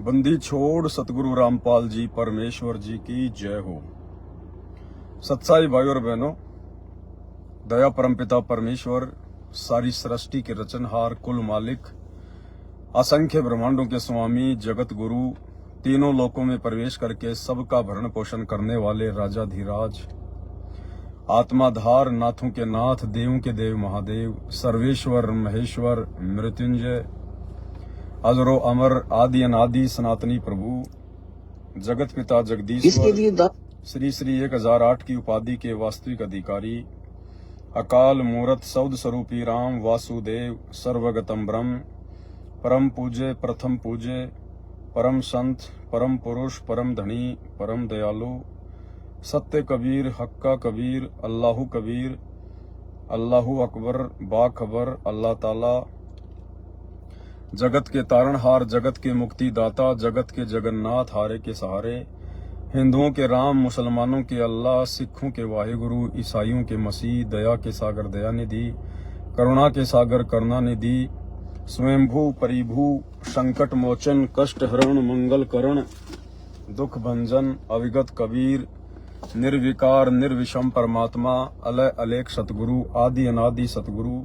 बंदी छोड़ सतगुरु रामपाल जी परमेश्वर जी की जय हो। सत्साई भाई और बहनों, दया परमपिता परमेश्वर, सारी सृष्टि के रचनहार, कुल मालिक, असंख्य ब्रह्मांडों के स्वामी, जगत गुरु, तीनों लोकों में प्रवेश करके सबका भरण पोषण करने वाले राजाधिराज, आत्माधार, नाथों के नाथ, देवों के देव महादेव, सर्वेश्वर महेश्वर, मृत्युंजय, अजरो अमर, आदि अनादि सनातनी प्रभु, जगत पिता जगदीश्वर, श्री श्री 1008 की उपाधि के वास्तविक अधिकारी, अकाल मूरत सौद स्वरूपी राम वासुदेव, सर्वगतम ब्रह्म, परम पूज्य, प्रथम पूज्य, परम संत, परम पुरुष, परम धनी, परम दयालु, सत्य कबीर, हक्का कबीर, अल्लाहु कबीर, अल्लाहु अकबर, बाखबर, अल्लाह ताला, जगत के तारणहार, जगत के मुक्तिदाता, जगत के जगन्नाथ, हारे के सहारे, हिंदुओं के राम, मुसलमानों के अल्लाह, सिखों के वाहिगुरु, ईसाइयों के मसीह, दया के सागर दयानिधि, करुणा के सागर करुणानिधि, स्वयंभू परिभू, संकट मोचन, कष्ट हरण, मंगल करण, दुख भंजन, अविगत कबीर, निर्विकार निर्विषम परमात्मा, अलय अलेख सतगुरु, आदि अनादि सतगुरु,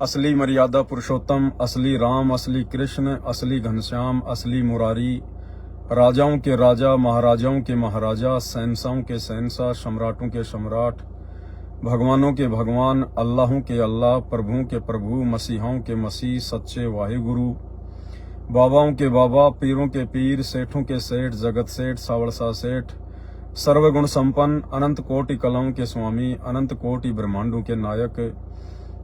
असली मर्यादा पुरुषोत्तम, असली राम, असली कृष्ण, असली घनश्याम, असली मुरारी, राजाओं के राजा, महाराजाओं के महाराजा, शहंशाहों के शहंशाह, सम्राटों के सम्राट, भगवानों के भगवान, अल्लाहों के अल्लाह, प्रभुओं के प्रभु, मसीहाओं के मसीह, सच्चे वाहिगुरु, बाबाओं के बाबा, पीरों के पीर, सेठों के सेठ, जगत सेठ, सावड़सा सेठ, सर्वगुण संपन्न, अनंत कोटि कलाओं के स्वामी, अनंत कोटि ब्रह्मांडों के नायक,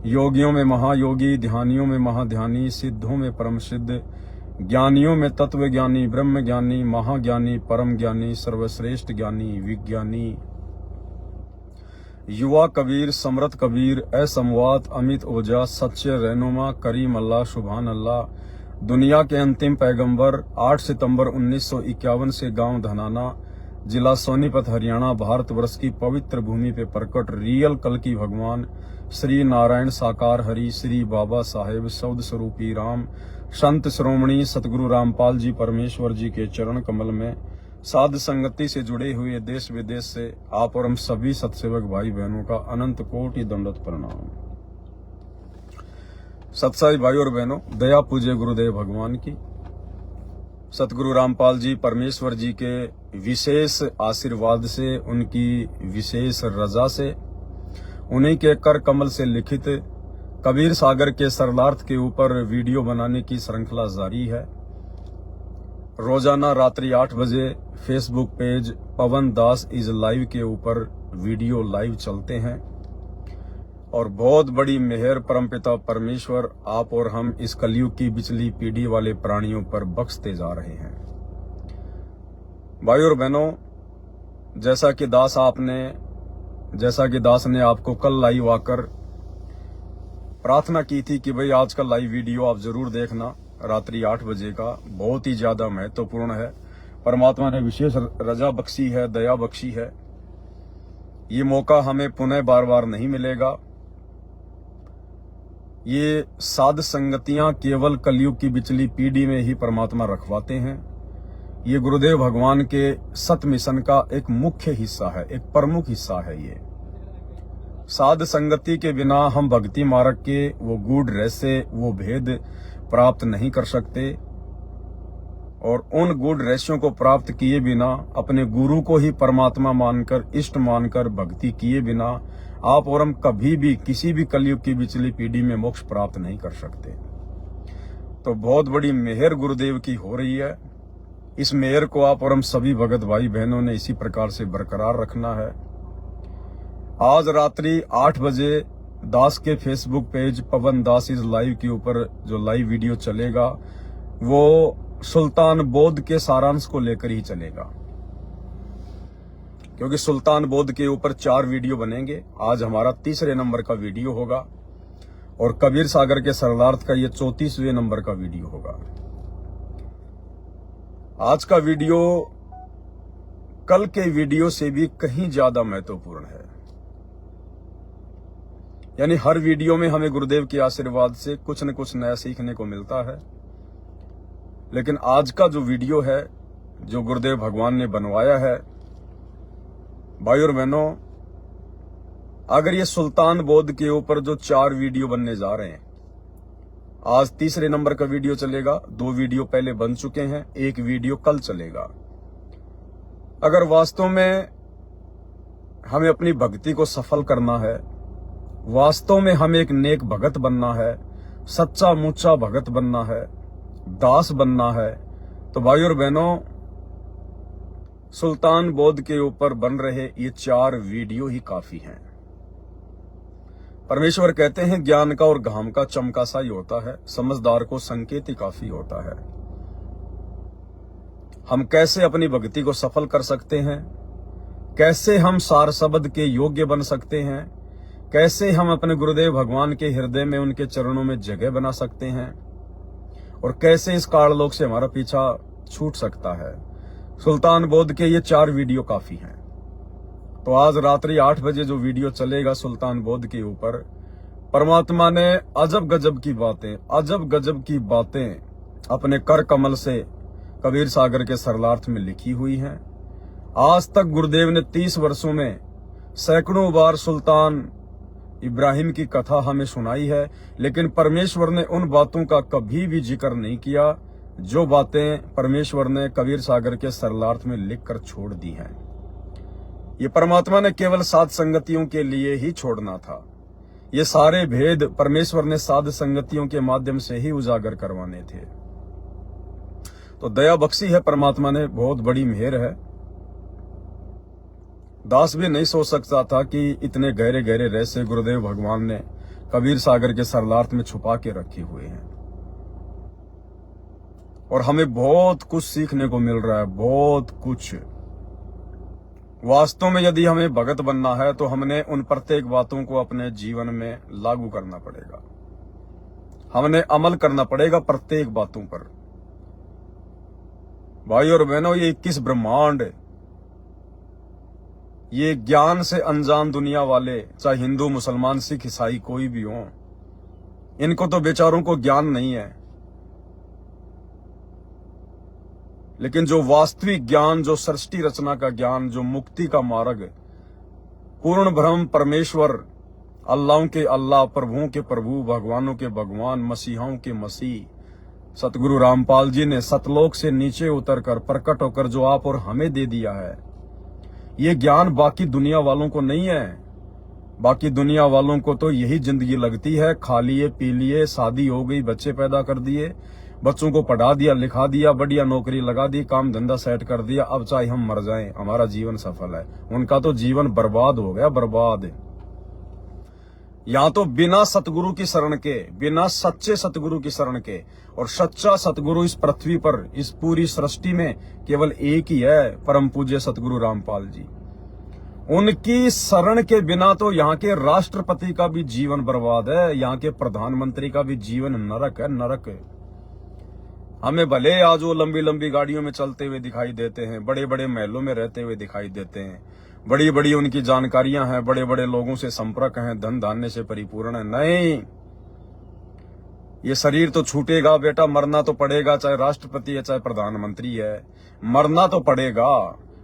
योगियों में महायोगी, ध्यानियों में महाध्यानी, सिद्धों में परम सिद्ध, ज्ञानियों में तत्व ज्ञानी, ब्रह्म ज्ञानी, महाज्ञानी, परम ज्ञानी, सर्वश्रेष्ठ ज्ञानी, विज्ञानी, युवा कबीर, समृत कबीर, असमवात, अमित ओजा, सच्चे रहनुमा, करीम अल्लाह, सुभान अल्लाह, दुनिया के अंतिम पैगंबर, 8 सितंबर 1951 से गांव धनाना, जिला सोनीपत, हरियाणा, भारतवर्ष की पवित्र भूमि पे प्रकट रियल कल की भगवान श्री नारायण साकार हरि, श्री बाबा साहेब सौद स्वरूपी राम, संत श्रोमणी सतगुरु रामपाल जी परमेश्वर जी के चरण कमल में साध संगति से जुड़े हुए देश विदेश से आप और हम सभी सत्सेवक भाई बहनों का अनंत कोटि दंडवत प्रणाम। सत्साई भाई और बहनों, दया पूज्य गुरुदेव भगवान की, सतगुरु रामपाल जी परमेश्वर जी के विशेष आशीर्वाद से, उनकी विशेष रजा से, उन्हीं के कर कमल से लिखित कबीर सागर के सरलार्थ के ऊपर वीडियो बनाने की श्रृंखला जारी है। रोजाना रात्रि 8 बजे Facebook page Pawan Das is live के ऊपर वीडियो लाइव चलते हैं और बहुत बड़ी मेहर परमपिता परमेश्वर आप और हम इस कलयुग की बिचली पीढ़ी वाले प्राणियों पर बख्शते जा रहे हैं। भाई और बहनों, जैसा कि दास ने आपको कल लाइव आकर प्रार्थना की थी कि भाई आज का लाइव वीडियो आप जरूर देखना, रात्रि 8 बजे का, बहुत ही ज्यादा महत्वपूर्ण है। परमात्मा ने विशेष रजा बख्शी है, दया बख्शी है। ये मौका हमें पुनः बार बार नहीं मिलेगा। ये साध संगतियां केवल कलयुग की बिचली पीढ़ी में ही परमात्मा रखवाते हैं। ये गुरुदेव भगवान के सत मिशन का एक मुख्य हिस्सा है, एक प्रमुख हिस्सा है। ये साध संगति के बिना हम भक्ति मार्ग के वो गूढ़ रहस्य, वो भेद प्राप्त नहीं कर सकते और उन गूढ़ रहस्यों को प्राप्त किए बिना, अपने गुरु को ही परमात्मा मानकर, इष्ट मानकर भक्ति किए बिना आप और हम कभी भी किसी भी कलयुग की बिचली पीढ़ी में मोक्ष प्राप्त नहीं कर सकते। तो बहुत बड़ी मेहर गुरुदेव की हो रही है। इस मेहर को आप और हम सभी भगत भाई बहनों ने इसी प्रकार से बरकरार रखना है। आज रात्रि 8 बजे दास के Facebook page Pawan Das is live के ऊपर जो लाइव वीडियो चलेगा वो सुल्तान बौद्ध के सारांश को लेकर ही चलेगा, क्योंकि सुल्तान बौद्ध के ऊपर 4 वीडियो बनेंगे। आज हमारा 3रे नंबर का वीडियो होगा और कबीर सागर के सरलार्थ का ये 34वें नंबर का वीडियो होगा। आज का वीडियो कल के वीडियो से भी कहीं ज्यादा महत्वपूर्ण है। यानी हर वीडियो में हमें गुरुदेव के आशीर्वाद से कुछ न कुछ नया सीखने को मिलता है। लेकिन आज का जो वीडियो है जो गुरुदेव भगवान ने बनवाया है, भाई और बहनों, अगर ये सुल्तान बोध के ऊपर जो 4 वीडियो बनने जा रहे हैं, आज तीसरे नंबर का वीडियो चलेगा, 2 वीडियो पहले बन चुके हैं, 1 वीडियो कल चलेगा। अगर वास्तव में हमें अपनी भक्ति को सफल करना है, वास्तव में हमें एक नेक भगत बनना है, सच्चा मुच्चा भगत बनना है, दास बनना है, तो भाई और बहनों, सुल्तान बोध के ऊपर बन रहे ये 4 वीडियो ही काफी हैं। परमेश्वर कहते हैं ज्ञान का और घाम का चमका सा ही होता है, समझदार को संकेत ही काफी होता है। हम कैसे अपनी भक्ति को सफल कर सकते हैं, कैसे हम सार शब्द के योग्य बन सकते हैं, कैसे हम अपने गुरुदेव भगवान के हृदय में उनके चरणों में जगह बना सकते हैं, और कैसे इस काललोक से हमारा पीछा छूट सकता है। सुल्तान बोध के ये 4 वीडियो काफी हैं। तो आज रात्रि 8 बजे जो वीडियो चलेगा सुल्तान बोध के ऊपर, परमात्मा ने अजब गजब की बातें अपने कर कमल से कबीर सागर के सरलार्थ में लिखी हुई हैं। आज तक गुरुदेव ने 30 वर्षों में सैकड़ों बार सुल्तान इब्राहिम की कथा हमें सुनाई है, लेकिन परमेश्वर ने उन बातों का कभी भी जिक्र नहीं किया जो बातें परमेश्वर ने कबीर सागर के सरलार्थ में लिखकर छोड़ दी हैं। ये परमात्मा ने केवल साध संगतियों के लिए ही छोड़ना था। ये सारे भेद परमेश्वर ने साध संगतियों के माध्यम से ही उजागर करवाने थे। तो दया बख्शी है परमात्मा ने, बहुत बड़ी मेहर है। दास भी नहीं सोच सकता था कि इतने गहरे गहरे रहस्य गुरुदेव भगवान ने कबीर सागर के सरलार्थ में छुपा के रखे हुए हैं, और हमें बहुत कुछ सीखने को मिल रहा है, बहुत कुछ। वास्तव में यदि हमें भगत बनना है तो हमने उन प्रत्येक बातों को अपने जीवन में लागू करना पड़ेगा, हमने अमल करना पड़ेगा प्रत्येक बातों पर। भाई और बहनों, ये 21 ब्रह्मांड, ये ज्ञान से अनजान दुनिया वाले, चाहे हिंदू मुसलमान सिख ईसाई कोई भी हो, इनको तो बेचारों को ज्ञान नहीं है। लेकिन जो वास्तविक ज्ञान, जो सृष्टि रचना का ज्ञान, जो मुक्ति का मार्ग, पूर्ण ब्रह्म परमेश्वर, अल्लाहों के अल्लाह, प्रभुओं के प्रभु, भगवानों के भगवान, मसीहाओं के मसीह, सतगुरु रामपाल जी ने सतलोक से नीचे उतरकर प्रकट होकर जो आप और हमें दे दिया है, ये ज्ञान बाकी दुनिया वालों को नहीं है। बाकी दुनिया वालों को तो यही जिंदगी लगती है, खा लिए पी लिए, शादी हो गई, बच्चे पैदा कर दिए, बच्चों को पढ़ा दिया लिखा दिया, बढ़िया नौकरी लगा दी, काम धंधा सेट कर दिया, अब चाहे हम मर जाएं हमारा जीवन सफल है। उनका तो जीवन बर्बाद हो गया, बर्बाद। यहाँ तो बिना सतगुरु की शरण के, बिना सच्चे सतगुरु की शरण के, और सच्चा सतगुरु इस पृथ्वी पर, इस पूरी सृष्टि में केवल एक ही है, परम पूज्य सतगुरु रामपाल जी। उनकी शरण के बिना तो यहाँ के राष्ट्रपति का भी जीवन बर्बाद है, यहाँ के प्रधानमंत्री का भी जीवन नरक है, नरक है। हमें भले आज वो लंबी लंबी गाड़ियों में चलते हुए दिखाई देते हैं, बड़े बड़े महलों में रहते हुए दिखाई देते हैं, बड़ी बड़ी उनकी जानकारियां हैं, बड़े बड़े लोगों से संपर्क हैं, धन धान्य से परिपूर्ण है। नहीं, ये शरीर तो छूटेगा बेटा, मरना तो पड़ेगा, चाहे राष्ट्रपति है चाहे प्रधानमंत्री है, मरना तो पड़ेगा।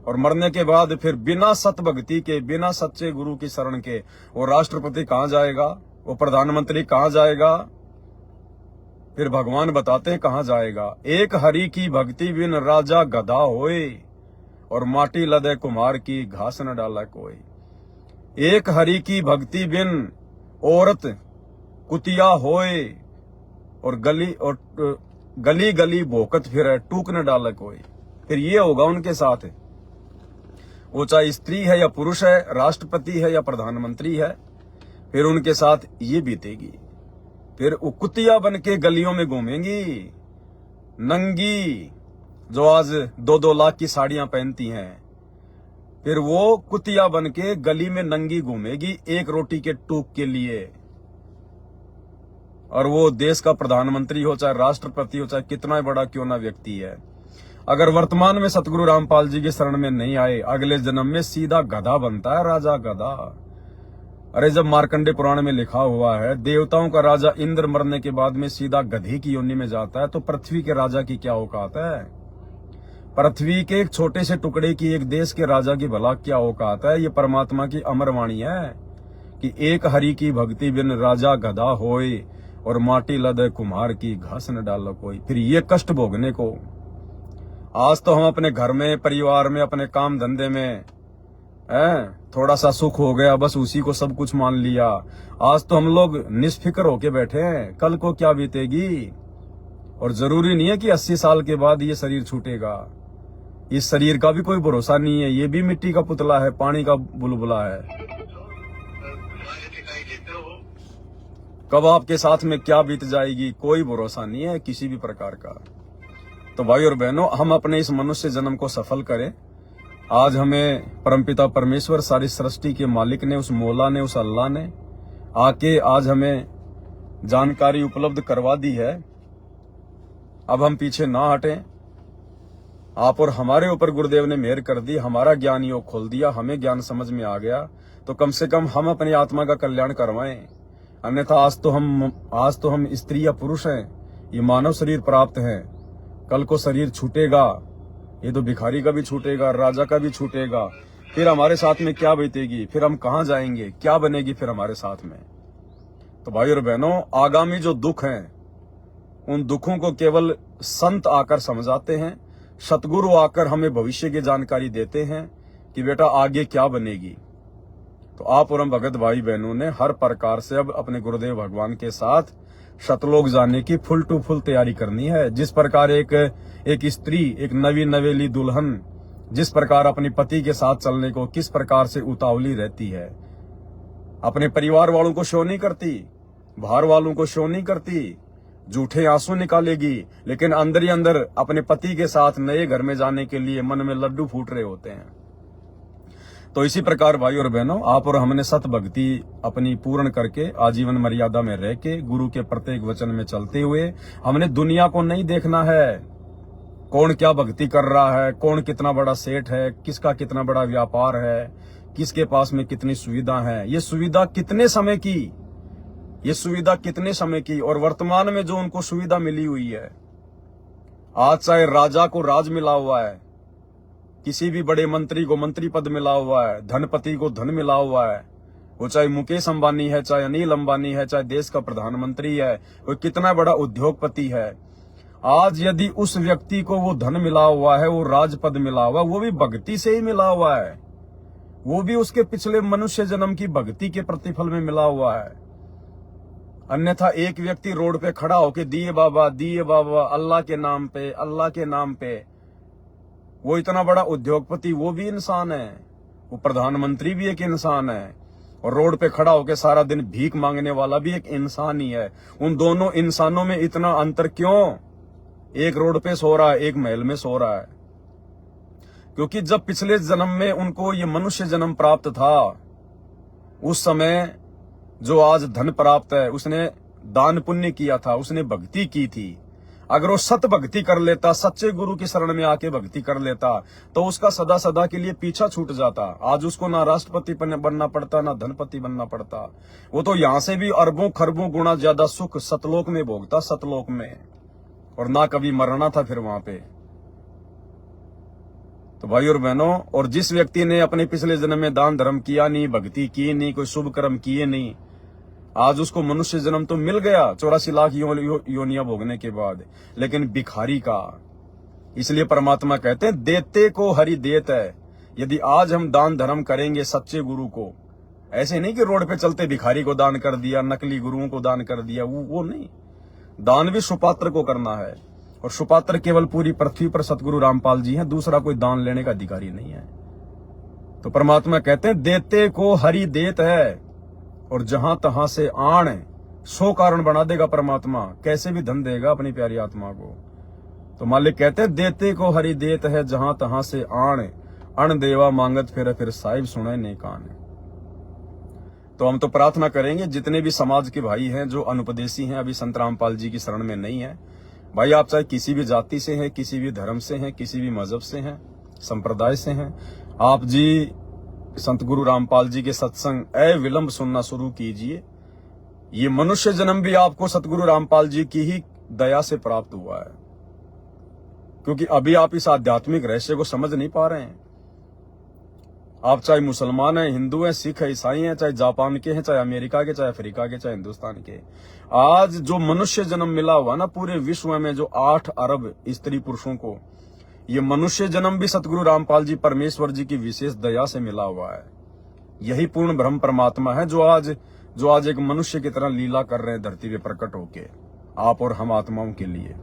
और मरने के बाद फिर बिना सत भक्ति के, बिना सच्चे गुरु की शरण के वो राष्ट्रपति कहाँ जाएगा, वो प्रधानमंत्री कहाँ जाएगा, फिर भगवान बताते हैं कहाँ जाएगा। एक हरि की भक्ति बिन राजा गधा होए, और माटी लदे कुमार की घास न डाला कोई। एक हरि की भक्ति बिन औरत कुतिया होए, और गली गली भोकत फिरे, टूक न डाला कोई। फिर ये होगा उनके साथ, वो चाहे स्त्री है या पुरुष है, राष्ट्रपति है या प्रधानमंत्री है, फिर उनके साथ ये बीतेगी। फिर वो कुतिया बन के गलियों में घूमेंगी, नंगी, जो आज 2-2 लाख की साड़ियां पहनती हैं, फिर वो कुतिया बन के गली में नंगी घूमेगी एक रोटी के टूक के लिए। और वो देश का प्रधानमंत्री हो, चाहे राष्ट्रपति हो, चाहे कितना बड़ा क्यों ना व्यक्ति है, अगर वर्तमान में सतगुरु रामपाल जी के शरण में नहीं आए, अगले जन्म में सीधा गधा बनता है, राजा गधा। अरे जब मार्कंडे पुराण में लिखा हुआ है देवताओं का राजा इंद्र मरने के बाद में सीधा गधे की योनि में जाता है, तो पृथ्वी के राजा की क्या औकात है? पृथ्वी के एक छोटे से टुकड़े की एक देश के राजा की भला क्या औकात है? ये परमात्मा की अमर वाणी है कि एक हरि की भक्ति बिन राजा गधा होए और माटी लदे कुम्हार की घास न डालो कोई। फिर ये कष्ट भोगने को आज तो हम अपने घर में, परिवार में, अपने काम धंधे में थोड़ा सा सुख हो गया, बस उसी को सब कुछ मान लिया। आज तो हम लोग निष्फिक्र होके बैठे हैं, कल को क्या बीतेगी। और जरूरी नहीं है कि 80 साल के बाद ये शरीर छूटेगा। इस शरीर का भी कोई भरोसा नहीं है, ये भी मिट्टी का पुतला है, पानी का बुलबुला है। कब आपके साथ में क्या बीत जाएगी कोई भरोसा नहीं है किसी भी प्रकार का। तो भाई और बहनों, हम अपने इस मनुष्य जन्म को सफल करें। आज हमें परमपिता परमेश्वर, सारी सृष्टि के मालिक ने, उस मौला ने, उस अल्लाह ने आके आज हमें जानकारी उपलब्ध करवा दी है। अब हम पीछे ना हटें। आप और हमारे ऊपर गुरुदेव ने मेहर कर दी, हमारा ज्ञान योग खोल दिया, हमें ज्ञान समझ में आ गया, तो कम से कम हम अपनी आत्मा का कल्याण करवाएं। अन्यथा आज तो हम स्त्री या पुरुष हैं, ये मानव शरीर प्राप्त हैं, कल को शरीर छूटेगा, ये तो भिखारी का भी छूटेगा, राजा का भी छूटेगा। फिर हमारे साथ में क्या बीतेगी, फिर हम कहाँ जाएंगे, क्या बनेगी फिर हमारे साथ में। तो भाई और बहनों, आगामी जो दुख हैं उन दुखों को केवल संत आकर समझाते हैं, सतगुरु आकर हमें भविष्य की जानकारी देते हैं कि बेटा आगे क्या बनेगी। तो आप और हम भगत भाई बहनों ने हर प्रकार से अब अपने गुरुदेव भगवान के साथ शतलोक जाने की फुल टू फुल तैयारी करनी है। जिस प्रकार एक स्त्री, एक नवी नवेली दुल्हन जिस प्रकार अपने पति के साथ चलने को किस प्रकार से उतावली रहती है, अपने परिवार वालों को शो नहीं करती, बाहर वालों को शो नहीं करती, झूठे आंसू निकालेगी, लेकिन अंदर ही अंदर अपने पति के साथ नए घर में जाने के लिए मन में लड्डू फूट रहे होते हैं। तो इसी प्रकार भाई और बहनों, आप और हमने सत भक्ति अपनी पूर्ण करके आजीवन मर्यादा में रह के गुरु के प्रत्येक वचन में चलते हुए हमने दुनिया को नहीं देखना है, कौन क्या भक्ति कर रहा है, कौन कितना बड़ा सेठ है, किसका कितना बड़ा व्यापार है, किसके पास में कितनी सुविधा है, ये सुविधा कितने समय की, ये सुविधा कितने समय की, और वर्तमान में जो उनको सुविधा मिली हुई है। आज चाहे राजा को राज मिला हुआ है, किसी भी बड़े मंत्री को मंत्री पद मिला हुआ है, धनपति को धन मिला हुआ है, वो चाहे मुकेश अंबानी है, चाहे अनिल अंबानी है, चाहे देश का प्रधानमंत्री है, वो कितना बड़ा उद्योगपति है, आज यदि उस व्यक्ति को वो धन मिला हुआ है, वो राजपद मिला हुआ है, वो भी भक्ति से ही मिला हुआ है, वो भी उसके पिछले मनुष्य जन्म की भक्ति के प्रतिफल में मिला हुआ है। अन्यथा एक व्यक्ति रोड पे खड़ा होके दिए बाबा अल्लाह के नाम पे, अल्लाह के नाम पे, वो इतना बड़ा उद्योगपति, वो भी इंसान है, वो प्रधानमंत्री भी एक इंसान है, और रोड पे खड़ा होके सारा दिन भीख मांगने वाला भी एक इंसान ही है। उन दोनों इंसानों में इतना अंतर क्यों? एक रोड पे सो रहा है, एक महल में सो रहा है। क्योंकि जब पिछले जन्म में उनको ये मनुष्य जन्म प्राप्त था, उस समय जो आज धन प्राप्त है, उसने दान पुण्य किया था, उसने भक्ति की थी। अगर वो सत भक्ति कर लेता, सच्चे गुरु की शरण में आके भक्ति कर लेता, तो उसका सदा सदा के लिए पीछा छूट जाता। आज उसको ना राष्ट्रपति बनना पड़ता, ना धनपति बनना पड़ता, वो तो यहां से भी अरबों खरबों गुना ज्यादा सुख सतलोक में भोगता, सतलोक में, और ना कभी मरना था फिर वहां पे। तो भाई और बहनों, और जिस व्यक्ति ने अपने पिछले जन्म में दान धर्म किया नहीं, भक्ति की नहीं, कोई शुभ कर्म किए नहीं, आज उसको मनुष्य जन्म तो मिल गया 84 लाख योनियां भोगने के बाद, लेकिन भिखारी का। इसलिए परमात्मा कहते हैं देते को हरि देत है। यदि आज हम दान धर्म करेंगे सच्चे गुरु को, ऐसे नहीं कि रोड पे चलते भिखारी को दान कर दिया, नकली गुरुओं को दान कर दिया, वो नहीं। दान भी सुपात्र को करना है, और सुपात्र केवल पूरी पृथ्वी पर सतगुरु रामपाल जी हैं, दूसरा कोई दान लेने का अधिकारी नहीं है। तो परमात्मा कहते हैं देते को हरि देत है, और जहां तहां से आण सो कारण बना देगा परमात्मा, कैसे भी धन देगा अपनी प्यारी आत्मा को। तो मालिक कहते हैं देते को हरि देत है, जहां तहां से आण अण देवा मांगत फिर साहिब सुने ने कान। तो हम तो प्रार्थना करेंगे जितने भी समाज के भाई हैं जो अनुपदेशी हैं, अभी संत रामपाल जी की शरण में नहीं है, भाई आप चाहे किसी भी जाति से हैं, किसी भी धर्म से हैं, किसी भी मजहब से हैं, संप्रदाय से हैं, आप जी संत गुरु रामपाल जी के सत्संग अविलंब सुनना शुरू कीजिए। ये मनुष्य जन्म भी आपको सतगुरु रामपाल जी की ही दया से प्राप्त हुआ है, क्योंकि अभी आप इस आध्यात्मिक रहस्य को समझ नहीं पा रहे हैं। आप चाहे मुसलमान हैं, हिंदू हैं, सिख हैं, ईसाई हैं, चाहे जापान के हैं, चाहे अमेरिका के, चाहे अफ्रीका के, चाहे हिंदुस्तान के, आज जो मनुष्य जन्म मिला हुआ ना पूरे विश्व में, जो 8 अरब स्त्री पुरुषों को, ये मनुष्य जन्म भी सतगुरु रामपाल जी परमेश्वर जी की विशेष दया से मिला हुआ है। यही पूर्ण ब्रह्म परमात्मा है जो आज एक मनुष्य की तरह लीला कर रहे हैं धरती पे प्रकट होके, आप और हम आत्माओं के लिए।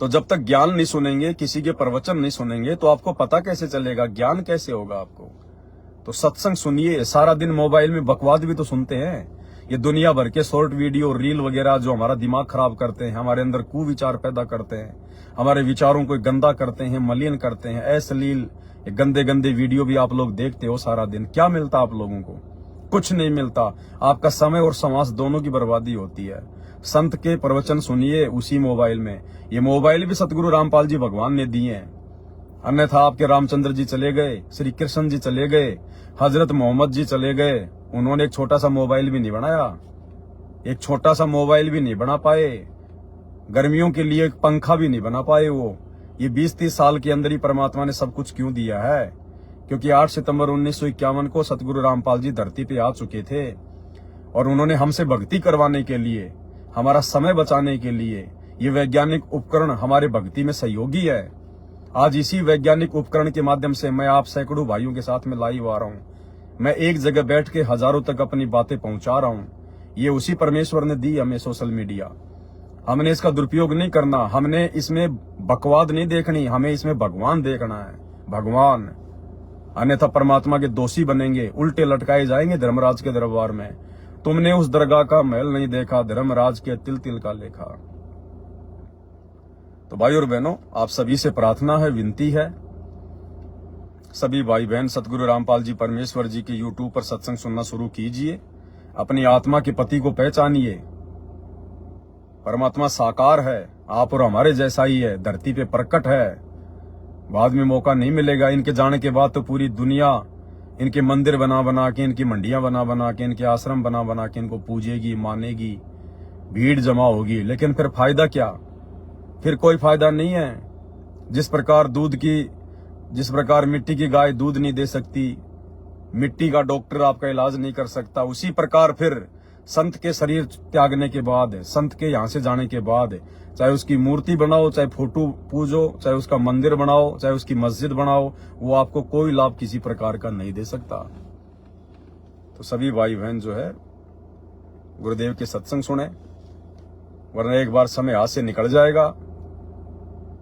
तो जब तक ज्ञान नहीं सुनेंगे, किसी के प्रवचन नहीं सुनेंगे, तो आपको पता कैसे चलेगा, ज्ञान कैसे होगा आपको। तो सत्संग सुनिए। सारा दिन मोबाइल में बकवाद भी तो सुनते हैं, ये दुनिया भर के शॉर्ट वीडियो, रील वगैरह जो हमारा दिमाग खराब करते हैं, हमारे अंदर कुविचार पैदा करते हैं, हमारे विचारों को गंदा करते हैं, मलिन करते हैं। अश्लील गंदे गंदे वीडियो भी आप लोग देखते हो सारा दिन। क्या मिलता आप लोगों को? कुछ नहीं मिलता। आपका समय और समाज दोनों की बर्बादी होती है। संत के प्रवचन सुनिए उसी मोबाइल में। ये मोबाइल भी सतगुरु रामपाल जी भगवान ने दिए हैं, अन्यथा आपके रामचंद्र जी चले गए, श्री कृष्ण जी चले गए, हजरत मोहम्मद जी चले गए, उन्होंने एक छोटा सा मोबाइल भी नहीं बनाया, एक छोटा सा मोबाइल भी नहीं बना पाए, गर्मियों के लिए एक पंखा भी नहीं बना पाए वो। ये 20-30 साल के अंदर ही परमात्मा ने सब कुछ क्यों दिया है? क्योंकि 8 सितंबर 1951 को सतगुरु रामपाल जी धरती पे आ चुके थे और उन्होंने हमसे भक्ति करवाने के लिए, हमारा समय बचाने के लिए, ये वैज्ञानिक उपकरण हमारे भक्ति में सहयोगी है। आज इसी वैज्ञानिक उपकरण के माध्यम से मैं आप सैकड़ों भाइयों के साथ में लाइव आ रहा हूँ। मैं एक जगह बैठ के हजारों तक अपनी बातें पहुंचा रहा हूँ। ये उसी परमेश्वर ने दी हमें सोशल मीडिया। हमने इसका दुरुपयोग नहीं करना, हमने इसमें बकवाद नहीं देखनी, हमें इसमें भगवान देखना है, भगवान। अन्यथा परमात्मा के दोषी बनेंगे, उल्टे लटकाए जाएंगे धर्मराज के दरबार में। तुमने उस दरगाह का महल नहीं देखा, धर्मराज के तिल तिल का लेखा। तो भाई और बहनों, आप सभी से प्रार्थना है, विनती है, सभी भाई बहन सतगुरु रामपाल जी परमेश्वर जी के यूट्यूब पर सत्संग सुनना शुरू कीजिए। अपनी आत्मा के पति को पहचानिए। परमात्मा साकार है, आप और हमारे जैसा ही है, धरती पे प्रकट है। बाद में मौका नहीं मिलेगा। इनके जाने के बाद तो पूरी दुनिया इनके मंदिर बना बना के, इनकी मंडियां बना बना के, इनके आश्रम बना बना के इनको पूजेगी, मानेगी, भीड़ जमा होगी। लेकिन फिर फायदा क्या? फिर कोई फायदा नहीं है। जिस प्रकार मिट्टी की गाय दूध नहीं दे सकती, मिट्टी का डॉक्टर आपका इलाज नहीं कर सकता, उसी प्रकार फिर संत के शरीर त्यागने के बाद, संत के यहाँ से जाने के बाद, चाहे उसकी मूर्ति बनाओ, चाहे फोटो पूजो, चाहे उसका मंदिर बनाओ, चाहे उसकी मस्जिद बनाओ, वो आपको कोई लाभ किसी प्रकार का नहीं दे सकता। तो सभी भाई बहन जो है गुरुदेव के सत्संग सुने, वरना एक बार समय हाथ से निकल जाएगा।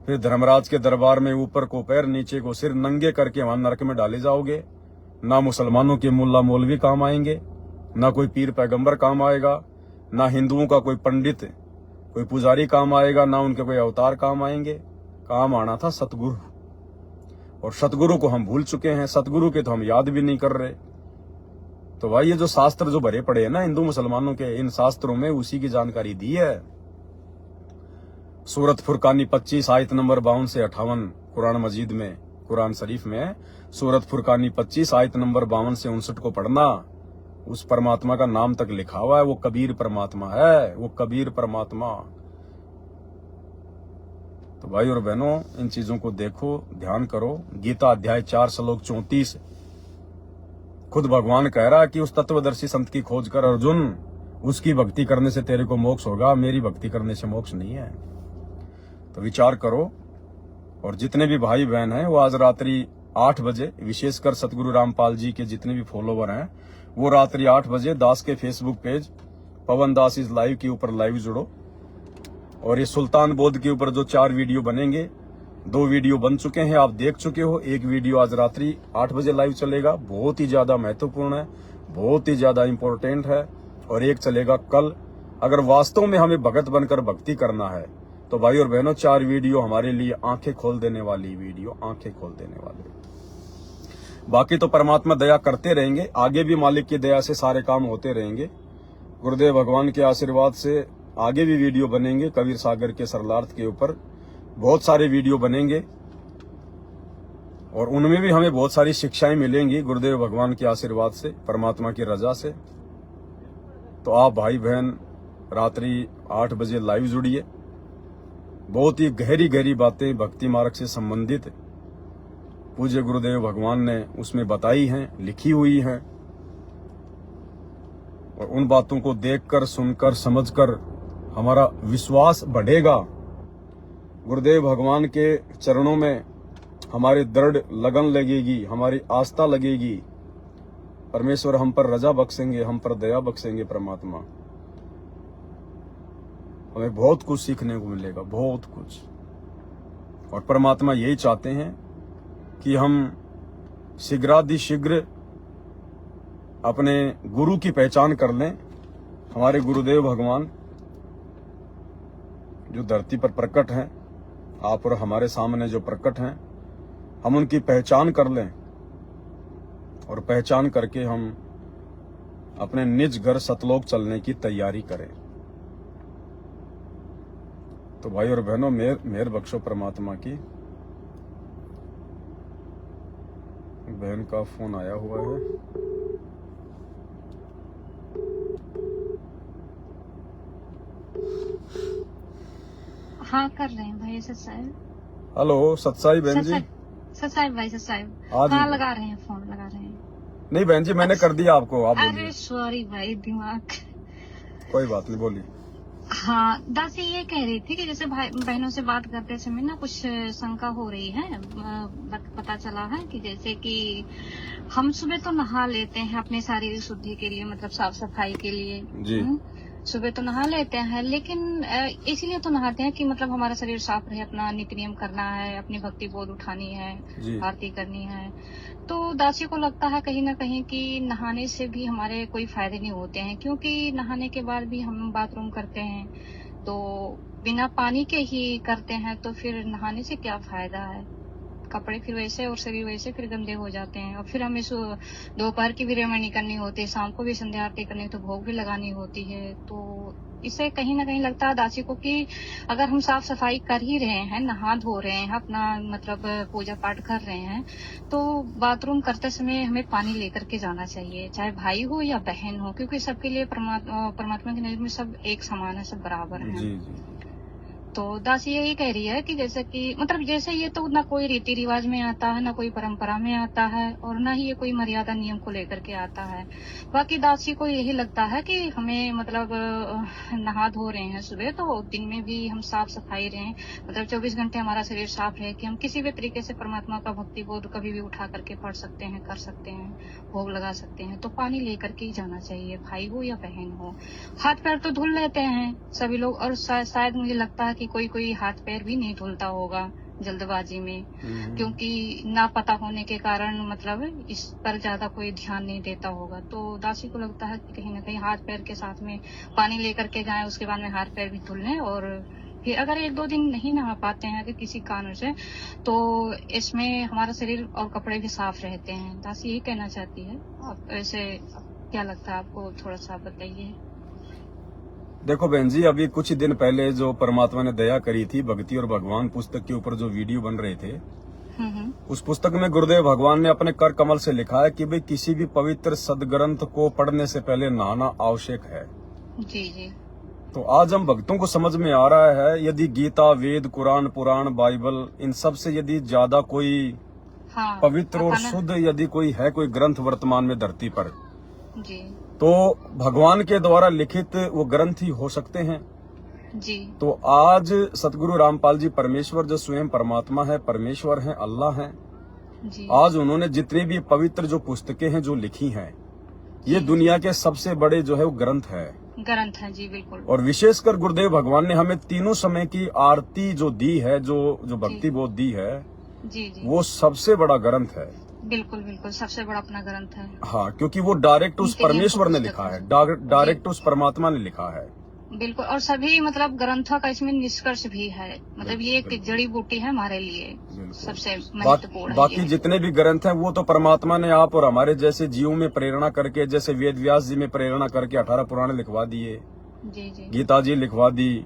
फिर धर्मराज के दरबार में ऊपर को पैर, नीचे को सिर, नंगे करके वहां नरक में डाले जाओगे। ना मुसलमानों के मुल्ला मौलवी काम आएंगे, ना कोई पीर पैगंबर काम आएगा, ना हिंदुओं का कोई पंडित, कोई पुजारी काम आएगा, ना उनके कोई अवतार काम आएंगे। काम आना था सतगुरु, और सतगुरु को हम भूल चुके हैं। सतगुरु के तो हम याद भी नहीं कर रहे। तो भाई ये जो शास्त्र जो भरे पड़े हैं ना हिंदू मुसलमानों के, इन शास्त्रों में उसी की जानकारी दी है। सूरत फुरकानी 25 आयत नंबर 52 से 58 कुरान मजीद में, कुरान शरीफ में सूरत फुरकानी 25 आयत नंबर 52 से 59 को पढ़ना। उस परमात्मा का नाम तक लिखा हुआ है, वो कबीर परमात्मा है, वो कबीर परमात्मा। तो भाई और बहनों, इन चीजों को देखो, ध्यान करो। गीता अध्याय 4 श्लोक 34 खुद भगवान कह रहा है कि उस तत्वदर्शी संत की खोज कर अर्जुन, उसकी भक्ति करने से तेरे को मोक्ष होगा, मेरी भक्ति करने से मोक्ष नहीं है। तो विचार करो। और जितने भी भाई बहन हैं वो आज रात्रि 8 बजे, विशेषकर सतगुरु रामपाल जी के जितने भी फॉलोवर हैं, वो रात्रि 8 बजे दास के Facebook page Pawan Das is live के ऊपर लाइव जुड़ो। और ये सुल्तान बोध के ऊपर जो 4 वीडियो बनेंगे, 2 वीडियो बन चुके हैं, आप देख चुके हो। एक वीडियो आज रात्रि 8 बजे लाइव चलेगा, बहुत ही ज्यादा महत्वपूर्ण है, बहुत ही ज्यादा इंपॉर्टेंट है। और एक चलेगा कल। अगर वास्तव में हमें भगत बनकर भक्ति करना है तो भाई और बहनों, 4 वीडियो हमारे लिए आंखें खोल देने वाली वीडियो, आंखें खोल देने वाले। बाकी तो परमात्मा दया करते रहेंगे, आगे भी मालिक की दया से सारे काम होते रहेंगे। गुरुदेव भगवान के आशीर्वाद से आगे भी वीडियो बनेंगे। कबीर सागर के सरलार्थ के ऊपर बहुत सारे वीडियो बनेंगे। और उनमें भी हमें बहुत सारी शिक्षाएं मिलेंगी गुरुदेव भगवान के आशीर्वाद से, परमात्मा की रजा से। तो आप भाई बहन रात्रि 8 बजे लाइव जुड़िए। बहुत ही गहरी गहरी बातें भक्ति मार्ग से संबंधित पूज्य गुरुदेव भगवान ने उसमें बताई हैं, लिखी हुई हैं। और उन बातों को देखकर, सुनकर, समझकर हमारा विश्वास बढ़ेगा। गुरुदेव भगवान के चरणों में हमारी दृढ़ लगन लगेगी, हमारी आस्था लगेगी। परमेश्वर हम पर रजा बख्शेंगे, हम पर दया बख्शेंगे। परमात्मा हमें बहुत कुछ सीखने को मिलेगा, बहुत कुछ। और परमात्मा यही चाहते हैं कि हम शीघ्रातिशीघ्र अपने गुरु की पहचान कर लें। हमारे गुरुदेव भगवान जो धरती पर प्रकट हैं, आप और हमारे सामने जो प्रकट हैं, हम उनकी पहचान कर लें। और पहचान करके हम अपने निज घर सतलोक चलने की तैयारी करें। तो भाई और बहनों, मेहर बख्शो परमात्मा की। बहन का फोन आया हुआ है। हाँ, कर रहे हैं भाई सत्साई। हेलो सत्साई बहन जी। सत्साई भाई, सत्साई। हाँ, लगा रहे हैं, फोन लगा रहे हैं। नहीं बहन जी, मैंने कर दिया आपको, आप बोलिए। अरे सॉरी भाई, दिमाग। कोई बात नहीं, बोलिए। हाँ, दासी ये कह रही थी कि जैसे भाई बहनों से बात करते समय ना कुछ शंका हो रही है। पता चला है कि जैसे कि हम सुबह तो नहा लेते हैं अपने शारीरिक शुद्धि के लिए, मतलब साफ सफाई के लिए जी। सुबह तो नहा लेते हैं, लेकिन इसीलिए तो नहाते हैं कि मतलब हमारा शरीर साफ रहे, अपना नित्य नियम करना है, अपनी भक्ति बोध उठानी है, आरती करनी है। तो दासी को लगता है कहीं ना कहीं कि नहाने से भी हमारे कोई फायदे नहीं होते हैं, क्योंकि नहाने के बाद भी हम बाथरूम करते हैं तो बिना पानी के ही करते हैं, तो फिर नहाने से क्या फायदा है। कपड़े फिर वैसे और शरीर वैसे फिर गंदे हो जाते हैं। और फिर हमें दोपहर की भी रेमनी करनी होती है, शाम को भी संध्या आरती करनी, तो भोग भी लगानी होती है। तो इससे कहीं ना कहीं लगता है दासी को कि अगर हम साफ सफाई कर ही रहे हैं, नहा धो रहे हैं, अपना मतलब पूजा पाठ कर रहे हैं, तो बाथरूम करते समय हमें पानी लेकर के जाना चाहिए, चाहे भाई हो या बहन हो, क्योंकि सबके लिए परमात्मा की नजर में सब एक समान है, सब बराबर है। जी जी। तो दासी यही कह रही है कि जैसे कि मतलब जैसे ये तो ना कोई रीति रिवाज में आता है, ना कोई परंपरा में आता है, और ना ही ये कोई मर्यादा नियम को लेकर के आता है। बाकी दासी को यही लगता है कि हमें मतलब नहा धो रहे हैं सुबह, तो दिन में भी हम साफ सफाई रहें, मतलब 24 घंटे हमारा शरीर साफ रहे कि हम किसी भी तरीके से परमात्मा का भक्ति बोध कभी भी उठा करके पढ़ सकते हैं, कर सकते हैं, भोग लगा सकते हैं। तो पानी लेकर के ही जाना चाहिए, भाई हो या बहन हो। हाथ पैर तो धुल लेते हैं सभी लोग, और शायद मुझे लगता है कि कोई हाथ पैर भी नहीं धुलता होगा जल्दबाजी में, क्योंकि ना पता होने के कारण मतलब इस पर ज्यादा कोई ध्यान नहीं देता होगा। तो दासी को लगता है कि कहीं ना कहीं हाथ पैर के साथ में पानी लेकर के जाएं, उसके बाद में हाथ पैर भी धुल लें। और फिर अगर 1-2 दिन नहीं नहा पाते हैं कि किसी कारण से, तो इसमें हमारा शरीर और कपड़े भी साफ रहते हैं। दासी यही कहना चाहती है। आप ऐसे क्या लगता है आपको, थोड़ा सा बताइए। देखो बहन जी, अभी कुछ ही दिन पहले जो परमात्मा ने दया करी थी भक्ति और भगवान पुस्तक के ऊपर जो वीडियो बन रहे थे, उस पुस्तक में गुरुदेव भगवान ने अपने कर कमल से लिखा है कि भाई किसी भी पवित्र सदग्रंथ को पढ़ने से पहले नहाना आवश्यक है। जी जी। तो आज हम भक्तों को समझ में आ रहा है, यदि गीता, वेद, कुरान, पुराण, बाइबल, इन सब से यदि ज्यादा कोई पवित्र और शुद्ध यदि कोई है, कोई ग्रंथ वर्तमान में धरती पर, जी, तो भगवान के द्वारा लिखित वो ग्रंथ ही हो सकते हैं। जी। तो आज सतगुरु रामपाल जी परमेश्वर जो स्वयं परमात्मा है, परमेश्वर हैं, अल्लाह हैं, आज उन्होंने जितनी भी पवित्र जो पुस्तकें हैं जो लिखी हैं, ये दुनिया के सबसे बड़े जो है वो ग्रंथ है जी, बिल्कुल। और विशेषकर गुरुदेव भगवान ने हमें तीनों समय की आरती जो दी है, जो भक्ति बोध दी है, जी, वो सबसे बड़ा ग्रंथ है। बिल्कुल बिल्कुल, सबसे बड़ा अपना ग्रंथ है। हाँ, क्योंकि वो डायरेक्ट उस परमेश्वर ने लिखा है, डायरेक्ट उस परमात्मा ने लिखा है। बिल्कुल, और सभी मतलब ग्रंथों का इसमें निष्कर्ष भी है, मतलब ये एक जड़ी बूटी है हमारे लिए सबसे महत्वपूर्ण। बाकी जितने भी ग्रंथ हैं वो तो परमात्मा ने आप और हमारे जैसे जीवों में प्रेरणा करके, जैसे वेद व्यास जी में प्रेरणा करके 18 पुराण लिखवा दिए, जी जी, गीता जी लिखवा दी,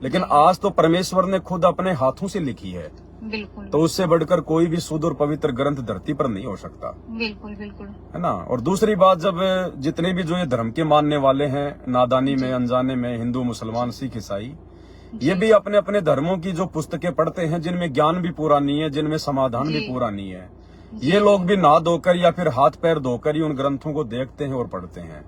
लेकिन आज तो परमेश्वर ने खुद अपने हाथों से लिखी है। बिल्कुल तो उससे बढ़कर कोई भी शुद्ध और पवित्र ग्रंथ धरती पर नहीं हो सकता, बिल्कुल बिल्कुल है ना। और दूसरी बात, जब जितने भी जो ये धर्म के मानने वाले हैं, नादानी में, अनजाने में, हिंदू, मुसलमान, सिख, ईसाई, ये भी अपने अपने धर्मों की जो पुस्तकें पढ़ते हैं, जिनमें ज्ञान भी पूरा नहीं है, जिनमें समाधान भी पूरा नहीं है, ये लोग भी नहा धोकर या फिर हाथ पैर धोकर ही उन ग्रंथों को देखते हैं और पढ़ते हैं।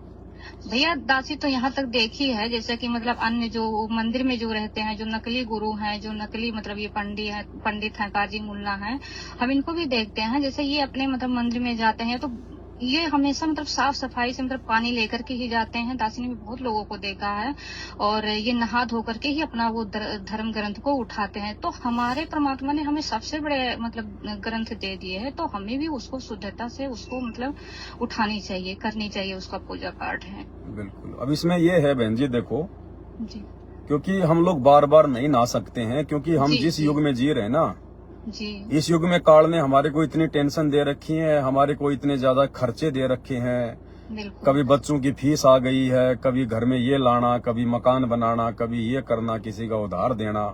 भैया दासी तो यहाँ तक देखी है, जैसे कि मतलब अन्य जो मंदिर में जो रहते हैं, जो नकली गुरु हैं, जो नकली मतलब ये पंडित हैं, काजी मुल्ला हैं, हम इनको भी देखते हैं। जैसे ये अपने मतलब मंदिर में जाते हैं तो ये हमेशा मतलब साफ सफाई से मतलब पानी लेकर के ही जाते हैं। दासी ने भी बहुत लोगों को देखा है, और ये नहा धो करके ही अपना वो धर्म ग्रंथ को उठाते हैं। तो हमारे परमात्मा ने हमें सबसे बड़े मतलब ग्रंथ दे दिए हैं, तो हमें भी उसको शुद्धता से उसको मतलब उठानी चाहिए, करनी चाहिए, उसका पूजा पाठ है। बिल्कुल। अब इसमें ये है बहन जी, देखो, जी क्योंकि हम लोग बार बार नहीं नहा सकते हैं, क्योंकि हम जी, जिस जी। युग में जी रहे हैं ना, जी इस युग में काल ने हमारे को इतनी टेंशन दे रखी है, हमारे को इतने ज्यादा खर्चे दे रखे हैं। बिल्कुल कभी बच्चों की फीस आ गई है, कभी घर में ये लाना, कभी मकान बनाना, कभी ये करना, किसी का उधार देना।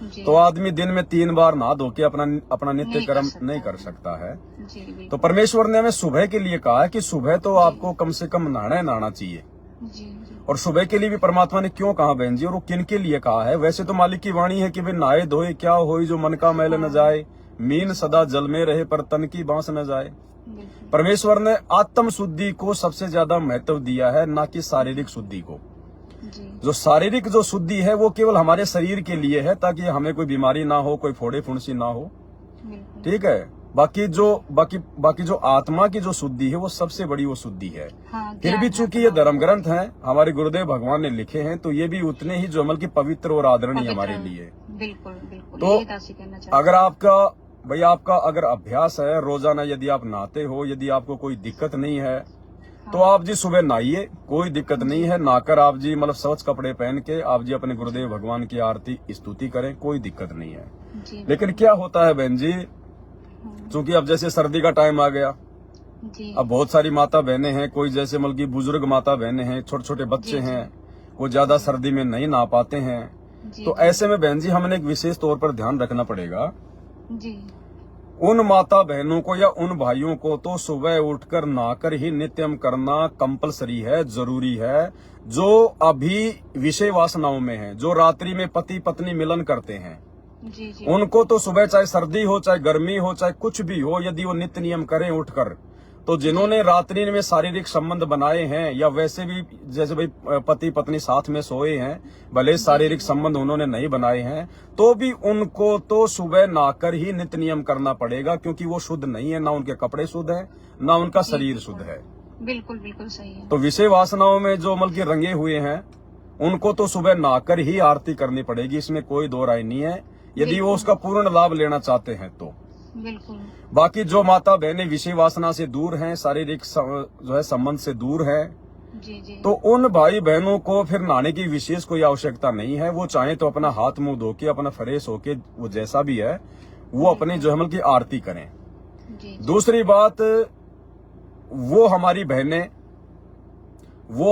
जी तो आदमी दिन में 3 बार नहा धो के अपना नित्य नहीं कर कर्म सकता नहीं है। कर सकता है। जी बिल्कुल। तो परमेश्वर ने हमें सुबह के लिए कहा है कि सुबह तो आपको कम से कम नहाना चाहिए। जी जी और सुबह के लिए भी परमात्मा ने क्यों कहा बहन जी, और वो किन के लिए कहा है? वैसे तो मालिक की वाणी है कि वे नहाए धोए क्या होई, जो मन का मैल न जाए, मीन सदा जल में रहे पर तन की बांस न जाए। बिल्कुल। परमेश्वर ने आत्म शुद्धि को सबसे ज्यादा महत्व दिया है, ना कि शारीरिक शुद्धि को। जी जो शारीरिक जो शुद्धि है वो केवल हमारे शरीर के लिए है, ताकि हमें कोई बीमारी ना हो, कोई फोड़े फुंसी ना हो, बिल्कुल। ठीक है। बाकी जो आत्मा की जो शुद्धि है वो सबसे बड़ी वो शुद्धि है। हाँ, फिर भी ज्ञान चूंकि है ये अपना। धर्म ग्रंथ हैं, हमारे गुरुदेव भगवान ने लिखे हैं, तो ये भी उतने ही जो अमल की पवित्र और आदरणीय पवित्र हमारे है। लिए। बिल्कुल बिल्कुल, तो यही दासी कहना चाहती अगर आपका अगर अभ्यास है रोजाना, यदि आप नहाते हो, यदि आपको कोई दिक्कत नहीं है, तो आप जी सुबह नहाइए, कोई दिक्कत नहीं है। नहाकर आप जी मतलब स्वच्छ कपड़े पहन के आप जी अपने गुरुदेव भगवान की आरती स्तुति करें, कोई दिक्कत नहीं है। जी लेकिन क्या होता है बहन जी, चूंकि अब जैसे सर्दी का टाइम आ गया, जी अब बहुत सारी माता बहनें हैं, कोई जैसे मतलब की बुजुर्ग माता बहनें हैं, छोटे छोटे बच्चे जी, जी। हैं, वो ज्यादा सर्दी में नहीं नहा पाते हैं। जी तो ऐसे में बहन जी हमने एक विशेष तौर पर ध्यान रखना पड़ेगा। जी उन माता बहनों को या उन भाइयों को तो सुबह उठकर नहाकर ही नित्यम करना कंपलसरी है, जरूरी है। जो अभी विषय वासनाओं में है, जो रात्रि में पति पत्नी मिलन करते हैं, जी जी उनको तो सुबह चाहे सर्दी हो, चाहे गर्मी हो, चाहे कुछ भी हो, यदि वो नित्य नियम करें उठकर, तो जिन्होंने रात्रि में शारीरिक संबंध बनाए हैं, या वैसे भी जैसे भाई पति पत्नी साथ में सोए हैं, भले शारीरिक संबंध उन्होंने नहीं बनाए हैं, तो भी उनको तो सुबह नहाकर ही नित्य नियम करना पड़ेगा, क्योंकि वो शुद्ध नहीं है, ना उनके कपड़े शुद्ध है, ना उनका शरीर शुद्ध है। बिल्कुल बिल्कुल सही है। तो विषय वासनाओं में जो मतलब की रंगे हुए हैं, उनको तो सुबह नहाकर ही आरती करनी पड़ेगी, इसमें कोई दो राय नहीं है, यदि वो उसका पूर्ण लाभ लेना चाहते हैं तो। बिल्कुल। बाकी जो माता बहनें विषय वासना से दूर हैं, शारीरिक जो है संबंध से दूर है, जी जी तो उन भाई बहनों को फिर नहाने की विशेष कोई आवश्यकता नहीं है। वो चाहे तो अपना हाथ मुंह धो के, अपना फ्रेश होके, वो जैसा भी है वो अपनी जो है मतलब की आरती करें। जी दूसरी बात, वो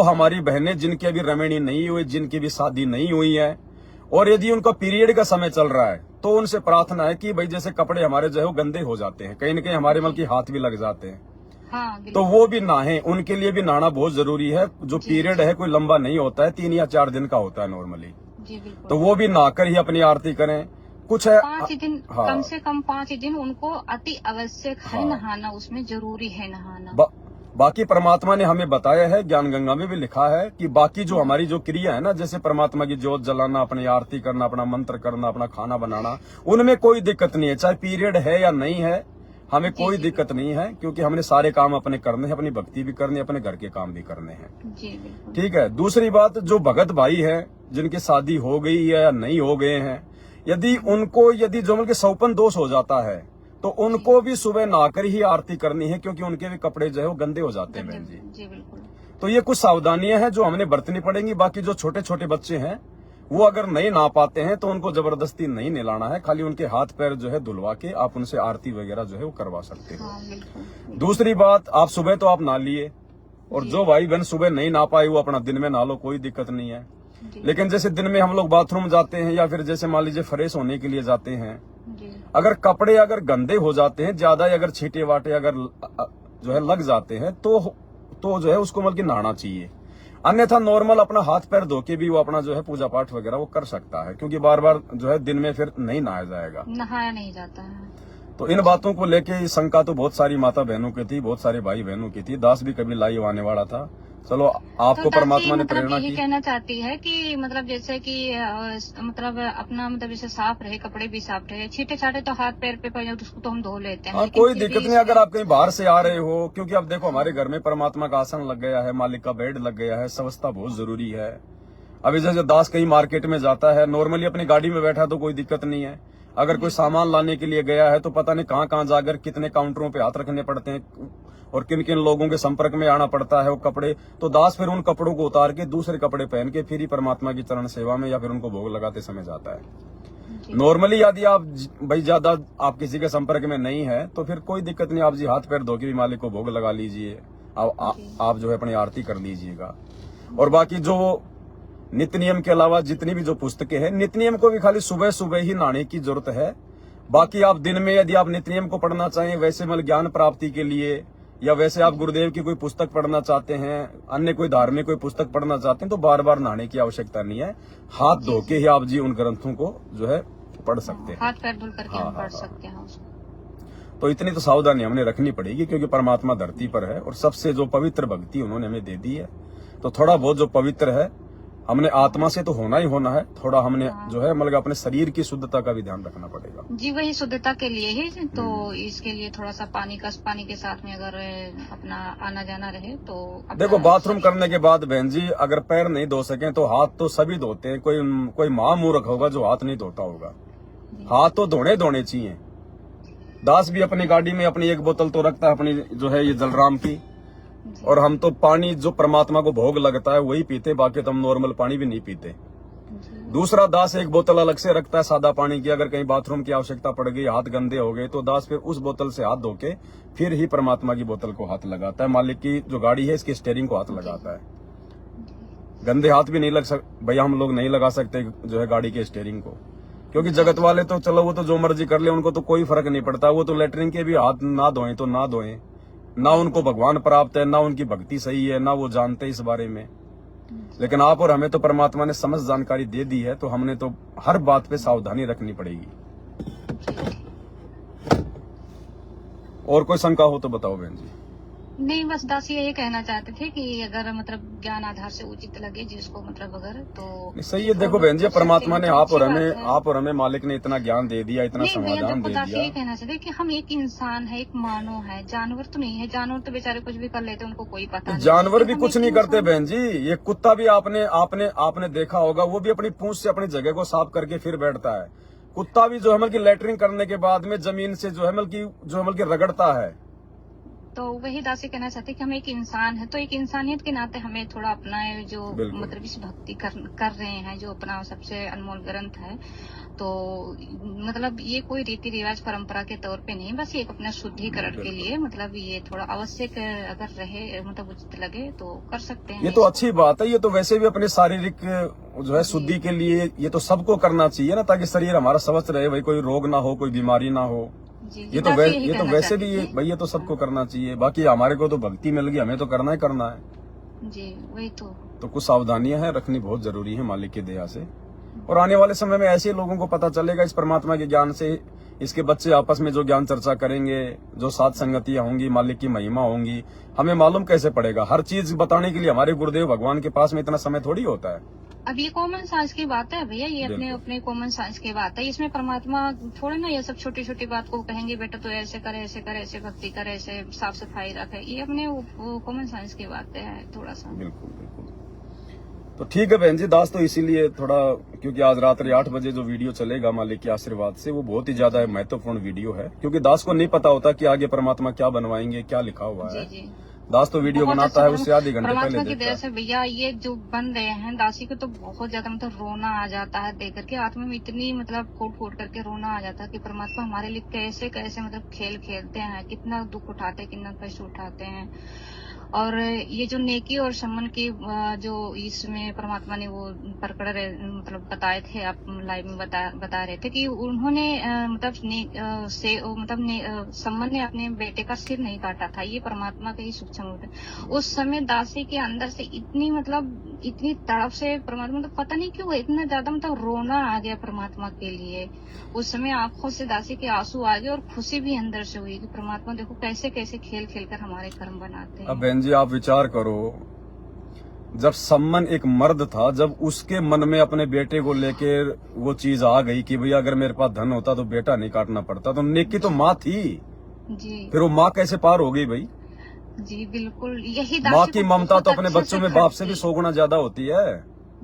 हमारी बहनें जिनकी अभी रमणी नहीं हुई, जिनकी भी शादी नहीं हुई है, और यदि उनका पीरियड का समय चल रहा है, तो उनसे प्रार्थना है कि भाई जैसे कपड़े हमारे जो है वो गंदे हो जाते हैं, कहीं न कहीं हमारे मतलब की हाथ भी लग जाते हैं, हाँ तो बिल्कुल। वो भी नहाएं। उनके लिए भी नहाना बहुत जरूरी है। जो पीरियड है कोई लंबा नहीं होता है, 3 या 4 दिन का होता है नॉर्मली, जी बिल्कुल। तो वो भी नहाकर ही अपनी आरती करें। कुछ है 5 दिन, हाँ। कम से कम 5 दिन उनको अति आवश्यक है हाँ। नहाना, उसमें जरूरी है नहाना। बाकी परमात्मा ने हमें बताया है, ज्ञान गंगा में भी लिखा है कि बाकी जो हमारी जो क्रिया है ना, जैसे परमात्मा की ज्योत जलाना, अपनी आरती करना, अपना मंत्र करना, अपना खाना बनाना, उनमें कोई दिक्कत नहीं है, चाहे पीरियड है या नहीं है, हमें कोई दिक्कत नहीं है, क्योंकि हमने सारे काम अपने करने हैं, अपनी भक्ति भी करनी है, अपने घर के काम भी करने हैं, जी बिल्कुल। ठीक है। दूसरी बात, जो भगत भाई है जिनकी शादी हो गई है या नहीं हो गए हैं, यदि जो मतलब के सौपन दोष हो जाता है, तो उनको भी सुबह नहाकर ही आरती करनी है, क्योंकि उनके भी कपड़े जो है वो गंदे हो जाते हैं बहन जी। जी बिल्कुल। तो ये कुछ सावधानियां हैं जो हमने बरतनी पड़ेंगी। बाकी जो छोटे छोटे बच्चे हैं, वो अगर नहीं नहा पाते हैं, तो उनको जबरदस्ती नहीं नहलाना है, खाली उनके हाथ पैर जो है धुलवा के आप उनसे आरती वगैरह जो है वो करवा सकते हो। हाँ बिल्कुल। दूसरी बात, आप सुबह तो आप नहा लिए, और जो भाई बहन सुबह नहीं नहा पाए वो अपना दिन में नहा लो, कोई दिक्कत नहीं है। जी। लेकिन जैसे दिन में हम लोग बाथरूम जाते हैं या फिर जैसे मान लीजिए फ्रेश होने के लिए जाते हैं, जी। अगर कपड़े अगर गंदे हो जाते हैं ज्यादा, अगर छींटे वाटे अगर जो है लग जाते हैं तो जो है उसको मतलब कि नहाना चाहिए। अन्यथा नॉर्मल अपना हाथ पैर धो के भी वो अपना जो है पूजा पाठ वगैरह वो कर सकता है, क्योंकि बार बार जो है दिन में फिर नहीं नहाया जाएगा। नहाया नहीं जाता है। तो इन बातों को लेके शंका तो बहुत सारी माता बहनों की थी, बहुत सारे भाई बहनों की थी। दास भी कभी लाइव आने वाला था। चलो आपको तो परमात्मा ने मतलब प्रेरणा यही की। कहना चाहती है कि मतलब जैसे कि मतलब अपना मतलब जैसे साफ रहे, कपड़े भी साफ रहे, छींटे छाटे तो हाथ पैर पे पड़ जाए तो उसको तो हम धो लेते हैं, हाँ, लेकिन कोई फिर दिक्कत भी नहीं अगर इसमें आप कहीं बाहर से आ रहे हो, क्योंकि अब देखो हमारे घर में परमात्मा का आसन लग गया है, मालिक का बेड लग गया है, व्यवस्था बहुत जरूरी है। अभी जैसे दास कहीं मार्केट में जाता है, नॉर्मली अपनी गाड़ी में बैठा तो कोई दिक्कत नहीं है। अगर कोई सामान लाने के लिए गया है तो पता नहीं कहाँ जाकर कितने काउंटरों पे हाथ रखने पड़ते हैं और किन किन लोगों के संपर्क में आना पड़ता है वो कपड़े, तो दास फिर उन कपड़ों को उतार के दूसरे कपड़े पहन के फिर ही परमात्मा की चरण सेवा में या फिर उनको भोग लगाते समय जाता है। नॉर्मली यदि आप भाई ज्यादा आप किसी के संपर्क में नहीं है तो फिर कोई दिक्कत नहीं, आप जी हाथ पैर धो के भी मालिक को भोग लगा लीजिए, आप जो है अपनी आरती कर लीजिएगा। और बाकी जो नित्य नियम के अलावा जितनी भी जो पुस्तकें हैं, नित्य नियम को भी खाली सुबह सुबह ही नहाने की जरूरत है। बाकी आप दिन में यदि आप नित्य नियम को पढ़ना चाहें, वैसे मतलब ज्ञान प्राप्ति के लिए, या वैसे आप गुरुदेव की कोई पुस्तक पढ़ना चाहते हैं, अन्य कोई धार्मिक कोई पुस्तक पढ़ना चाहते हैं, तो बार बार नहाने की आवश्यकता नहीं है। हाथ धो के ही आप जी उन ग्रंथों को जो है पढ़ सकते हैं। हाथ पैर धुल करके हम पढ़ सकते हैं उसको। तो इतनी तो सावधानी हमने रखनी पड़ेगी, क्योंकि परमात्मा धरती पर है और सबसे जो पवित्र भक्ति उन्होंने हमें दे दी है। तो थोड़ा बहुत जो पवित्र है हमने आत्मा से तो होना ही होना है, थोड़ा हमने जो है मतलब अपने शरीर की शुद्धता का भी ध्यान रखना पड़ेगा। जी, वही शुद्धता के लिए ही तो इसके लिए थोड़ा सा पानी के साथ में अगर अपना आना जाना रहे तो देखो बाथरूम करने के बाद बहन जी अगर पैर नहीं धो सके तो हाथ तो सभी धोते हैं। कोई महामूर्ख होगा जो हाथ नहीं धोता होगा। हाथ तो धोने चाहिए। दास भी अपनी गाड़ी में अपनी एक बोतल तो रखता है अपनी जो है ये जलराम की, और हम तो पानी जो परमात्मा को भोग लगता है वही पीते, बाकी तो हम नॉर्मल पानी भी नहीं पीते। दूसरा दास एक बोतल अलग से रखता है सादा पानी की, अगर कहीं बाथरूम की आवश्यकता पड़ गई, हाथ गंदे हो गए तो दास फिर उस बोतल से हाथ धो के फिर ही परमात्मा की बोतल को हाथ लगाता है। मालिक की जो गाड़ी है इसकी स्टीयरिंग को हाथ लगाता है। गंदे हाथ भी नहीं लग भैया हम लोग नहीं लगा सकते जो है गाड़ी के स्टीयरिंग को, क्योंकि जगत वाले तो चलो वो तो जो मर्जी कर ले, उनको तो कोई फर्क नहीं पड़ता। वो तो लेटरिन के भी हाथ ना धोएं तो ना धोएं, ना उनको भगवान प्राप्त है, ना उनकी भक्ति सही है, ना वो जानते इस बारे में। लेकिन आप और हमें तो परमात्मा ने समस्त जानकारी दे दी है, तो हमने तो हर बात पे सावधानी रखनी पड़ेगी। और कोई शंका हो तो बताओ बहन जी। नहीं, बस दास यही कहना चाहते थे कि अगर मतलब ज्ञान आधार से उचित लगे जिसको मतलब अगर तो सही है। देखो बहन जी परमात्मा ने आप और हमें मालिक ने इतना ज्ञान दे दिया, इतना समाधान दे दिया। यही कहना चाहते कि हम एक इंसान है, एक मानव है, जानवर तो नहीं है। जानवर तो बेचारे कुछ भी कर लेते, उनको कोई पता नहीं। जानवर भी कुछ नहीं करते बहन जी। ये कुत्ता भी आपने देखा होगा, वो भी अपनी पूंछ से अपनी जगह को साफ करके फिर बैठता है। कुत्ता भी जो है मतलब की लैटरिन करने के बाद में जमीन से जो है मतलब की रगड़ता है। तो वही दासी कहना चाहते कि हम एक इंसान है, तो एक इंसानियत के नाते हमें थोड़ा अपना जो मतलब इस भक्ति कर रहे हैं, जो अपना सबसे अनमोल ग्रंथ है, तो मतलब ये कोई रीति रिवाज परंपरा के तौर पे नहीं, बस ये अपना शुद्धिकरण के लिए मतलब ये थोड़ा आवश्यक अगर रहे मतलब उचित लगे तो कर सकते हैं। ये तो अच्छी बात है। ये तो वैसे भी अपने शारीरिक जो है शुद्धि के लिए ये तो सबको करना चाहिए ना, ताकि शरीर हमारा स्वस्थ रहे, भाई कोई रोग ना हो, कोई बीमारी ना हो। ये तो वैसे भी भाई ये तो सबको करना चाहिए। बाकी हमारे को तो भक्ति मिल गई, हमें तो करना है जी, वही तो कुछ सावधानियां हैं रखनी बहुत जरूरी है मालिक की दया से। और आने वाले समय में ऐसे लोगों को पता चलेगा इस परमात्मा के ज्ञान से, इसके बच्चे आपस में जो ज्ञान चर्चा करेंगे, जो सात संगतियां होंगी, मालिक की महिमा होंगी, हमें मालूम कैसे पड़ेगा। हर चीज बताने के लिए हमारे गुरुदेव भगवान के पास में इतना समय थोड़ी होता है। अब ये कॉमन साइंस की बात है भैया, ये अपने कॉमन साइंस की बात है। इसमें परमात्मा थोड़े ना ये सब छोटी छोटी बात को कहेंगे बेटा तो ऐसे करे, ऐसे भक्ति करे, ऐसे साफ सफाई रखे। ये अपने कॉमन साइंस की बात है थोड़ा सा। बिल्कुल। तो ठीक है बहन जी, दास तो इसीलिए थोड़ा, क्योंकि आज रात्रि 8 बजे जो वीडियो चलेगा मालिक के आशीर्वाद से, वो बहुत ही ज्यादा महत्वपूर्ण वीडियो है, क्योंकि दास को नहीं पता होता कि आगे परमात्मा क्या बनवाएंगे, क्या लिखा हुआ है। दास तो वीडियो बनाता है उससे आधे घंटे पहले देखता है। से भैया ये जो बन रहे हैं दासी को तो बहुत ज्यादा मतलब रोना आ जाता है देख करके, आत्मा में इतनी मतलब फूट करके रोना आ जाता है कि परमात्मा हमारे लिए कैसे कैसे मतलब खेल खेलते हैं, कितना दुख उठाते हैं, कितना कष्ट उठाते हैं। और ये जो नेकी और सम्मान की जो इसमें परमात्मा ने वो प्रकट मतलब बताए थे, आप लाइव में बता रहे थे कि उन्होंने सम्मान ने अपने बेटे का सिर नहीं काटा था, ये परमात्मा का ही सूक्ष्म रूप है। उस समय दासी के अंदर से इतनी तड़प से परमात्मा, तो पता नहीं क्यों इतना ज्यादा रोना आ गया परमात्मा के लिए। उस समय आंखों से दासी के आंसू आ गए और खुशी भी अंदर से हुई कि परमात्मा देखो कैसे कैसे खेल खेल कर हमारे कर्म बनाते हैं। अब बहन जी आप विचार करो, जब सम्मन एक मर्द था, जब उसके मन में अपने बेटे को लेके वो चीज आ गई कि भैया अगर मेरे पास धन होता तो बेटा नहीं काटना पड़ता, तो नेकी तो माँ थी जी, फिर वो माँ कैसे पार हो गई भाई? जी बिल्कुल, यही माँ की ममता तो अपने बच्चों में बाप से भी 100 गुना ज्यादा होती है।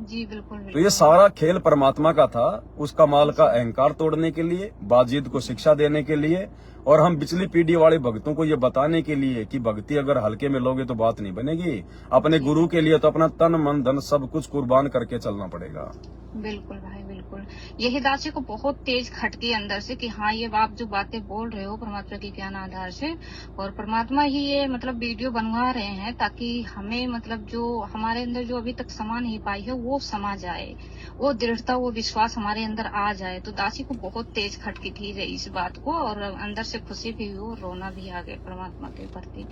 जी बिल्कुल, तो ये सारा खेल परमात्मा का था, उसका माल का अहंकार तोड़ने के लिए, बाजिद को शिक्षा देने के लिए, और हम पिछली पीढ़ी वाले भक्तों को ये बताने के लिए कि भक्ति अगर हल्के में लोगे तो बात नहीं बनेगी। अपने गुरु के लिए तो अपना तन मन धन सब कुछ कुर्बान करके चलना पड़ेगा। बिल्कुल भाई बिल्कुल, यही दासी को बहुत तेज खटकी अंदर से कि हाँ ये आप जो बातें बोल रहे हो परमात्मा के ज्ञान आधार से, और परमात्मा ही ये वीडियो बनवा रहे हैं ताकि हमें जो हमारे अंदर जो अभी तक समा नहीं पाई है वो समा जाए, वो दृढ़ता वो विश्वास हमारे अंदर आ जाए। तो दासी को बहुत तेज खटकी थी इस बात को, और अंदर से खुशी भी हुई और रोना भी आ गया परमात्मा के प्रति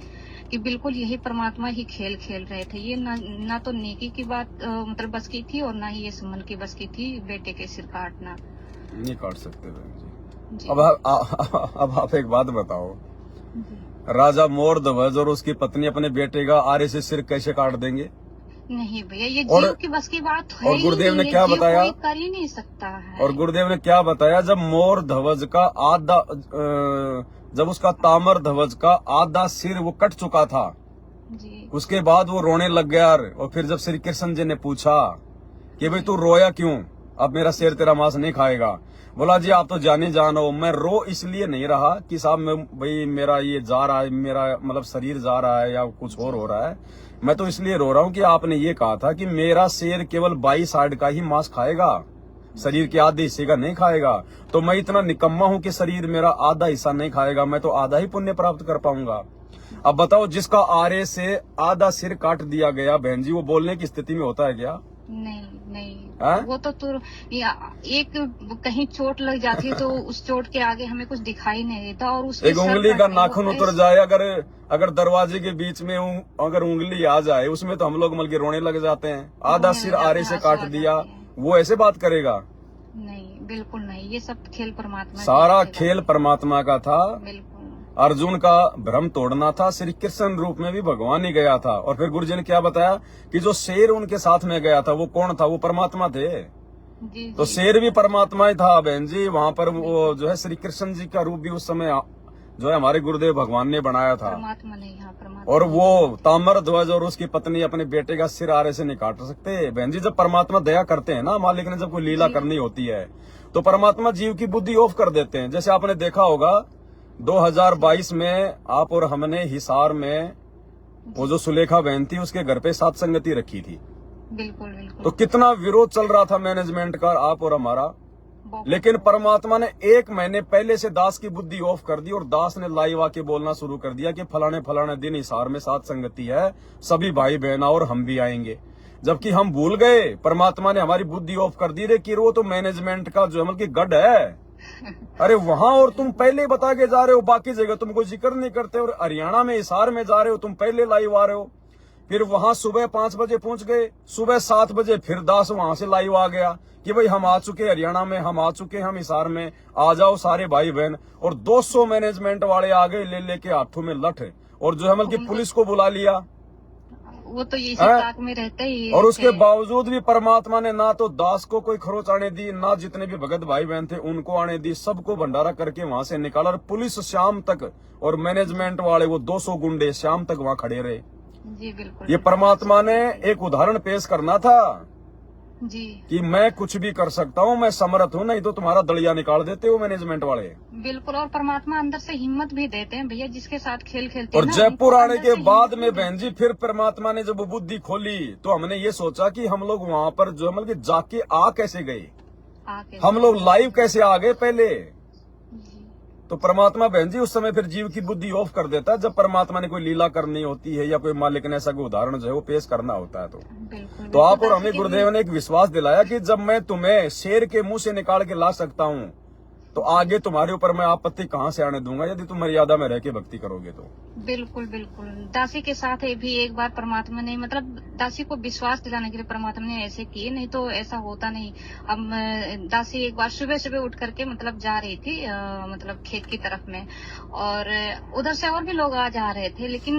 कि बिल्कुल यही परमात्मा ही खेल खेल रहे थे। ये ना तो नेकी की बात बस की थी, और ना ही ये सुमन की बस की थी बेटे के सिर काटना। नहीं काट सकते बहन जी। जी। अब आप एक बात बताओ, जी। राजा मोर ध्वज और उसकी पत्नी अपने बेटे का आरे से सिर कैसे काट देंगे? नहीं भैया, ये और- जीव की बस की बात है और ही गुरुदेव नहीं, ने ये क्या जीव बताया? कोई कर ही नहीं सकता है। और गुरुदेव ने क्या बताया? जब मोर ध्वज का आधा जब उसका तामर ध्वज का आधा सिर वो कट चुका था, जी। उसके बाद वो रोने लग गया। और फिर जब श्री कृष्ण जी ने पूछा कि भाई तू रोया क्यों, अब मेरा शेर तेरा मांस नहीं खाएगा, बोला जी आप तो जाने जान हो, मैं रो इसलिए नहीं रहा कि साहब मैं भाई मेरा ये जा रहा है, मेरा शरीर जा रहा है या कुछ और हो रहा है, मैं तो इसलिए रो रहा हूँ कि आपने ये कहा था कि मेरा शेर केवल 22 साइड का ही मांस खाएगा, शरीर के आधे हिस्से का नहीं खाएगा। तो मैं इतना निकम्मा हूँ कि शरीर मेरा आधा हिस्सा नहीं खाएगा, मैं तो आधा ही पुण्य प्राप्त कर पाऊंगा। अब बताओ, जिसका आरे से आधा सिर काट दिया गया बहन जी, वो बोलने की स्थिति में होता है क्या? नहीं है? वो तो एक कहीं चोट लग जाती है तो उस चोट के आगे हमें कुछ दिखाई नहीं देता, और उसके एक उंगली का नाखून उतर जाए, अगर दरवाजे के बीच में अगर उंगली आ जाए उसमें तो हम लोग के रोने लग जाते हैं। आधा सिर आरे से काट दिया, वो ऐसे बात करेगा? नहीं बिल्कुल नहीं, ये सब खेल परमात्मा सारा खेल परमात्मा का था। बिल्कुल। अर्जुन का भ्रम तोड़ना था, श्री कृष्ण रूप में भी भगवान ही गया था। और फिर गुरुजी ने क्या बताया कि जो शेर उनके साथ में गया था वो कौन था? वो परमात्मा थे। जी, तो शेर भी परमात्मा ही था बहन जी। वहाँ पर वो जो है श्री कृष्ण जी का रूप भी उस समय जो है हमारे गुरुदेव भगवान ने बनाया था। परमात्मा नहीं, हाँ परमात्मा। और वो ताम्र ध्वज और उसकी पत्नी अपने बेटे का सिर आरे से नहीं काट सकते बहन जी। जब परमात्मा दया करते हैं ना, मालिक ने जब कोई लीला करनी होती है तो परमात्मा जीव की बुद्धि ऑफ कर देते हैं। जैसे आपने देखा होगा 2022 में आप और हमने हिसार में वो जो सुलेखा बहन थी उसके घर पे सात संगति रखी थी। बिल्कुल बिल्कुल। तो कितना विरोध चल रहा था मैनेजमेंट का, आप और हमारा। लेकिन परमात्मा ने 1 महीने पहले से दास की बुद्धि ऑफ कर दी और दास ने लाइव आके बोलना शुरू कर दिया कि फलाने फलाने दिन हिसार में सात संगति है, सभी भाई बहना और हम भी आएंगे। जबकि हम भूल गए, परमात्मा ने हमारी बुद्धि ऑफ कर दी रे कि वो तो मैनेजमेंट का जो है गढ़ है। अरे वहां और तुम पहले बता के जा रहे हो, बाकी जगह तुम कोई जिक्र नहीं करते, और हरियाणा में हिसार में जा रहे हो तुम पहले लाइव आ रहे हो। फिर वहां सुबह 5 बजे पहुंच गए, सुबह 7 बजे फिर दास वहां से लाइव आ गया कि भाई हम आ चुके हरियाणा में, हम आ चुके हम हिसार में, आ जाओ सारे भाई बहन। और 200 मैनेजमेंट वाले आ गए ले लेके हाथों में लठ, और जो है पुलिस को बुला लिया। वो तो इसी ताक में रहते ही। और उसके बावजूद भी परमात्मा ने ना तो दास को कोई खरोच आने दी, ना जितने भी भगत भाई बहन थे उनको आने दी, सबको भंडारा करके वहां से निकाला। और पुलिस शाम तक और मैनेजमेंट वाले वो 200 गुंडे शाम तक वहां खड़े रहे। जी बिल्कुल। ये परमात्मा ने एक उदाहरण पेश करना था जी कि मैं कुछ भी कर सकता हूँ, मैं समर्थ हूँ, नहीं तो तुम्हारा दलिया निकाल देते हो मैनेजमेंट वाले। बिल्कुल। और परमात्मा अंदर से हिम्मत भी देते हैं भैया, जिसके साथ खेल खेलते और हैं ना, जयपुर आने के अंदर से बाद हिम्मत में भी बहन जी फिर परमात्मा ने जब वो बुद्धि खोली तो हमने ये सोचा कि हम लोग वहां पर जो है जाके आ कैसे गए, आके हम लोग लाइव कैसे आ गए पहले। जी। तो परमात्मा बहन जी उस समय फिर जीव की बुद्धि ऑफ कर देता है, जब परमात्मा ने कोई लीला करनी होती है या कोई मालिक ने ऐसा कोई उदाहरण जो है वो पेश करना होता है। बिल्कुल तो आप और दासी हमें के गुरुदेव ने एक विश्वास दिलाया कि जब मैं तुम्हें शेर के मुंह से निकाल के ला सकता हूँ तो आगे तुम्हारे ऊपर मैं आपत्ति कहाँ से आने दूंगा, यदि तुम मर्यादा में रह के भक्ति करोगे तो। बिल्कुल बिल्कुल दासी के साथ भी एक बार परमात्मा ने मतलब दासी को विश्वास दिलाने के लिए परमात्मा ने ऐसे किए, नहीं तो ऐसा होता नहीं। अब दासी एक बार सुबह सुबह उठ करके मतलब जा रही थी मतलब खेत की तरफ में, और उधर से और भी लोग आ जा रहे थे, लेकिन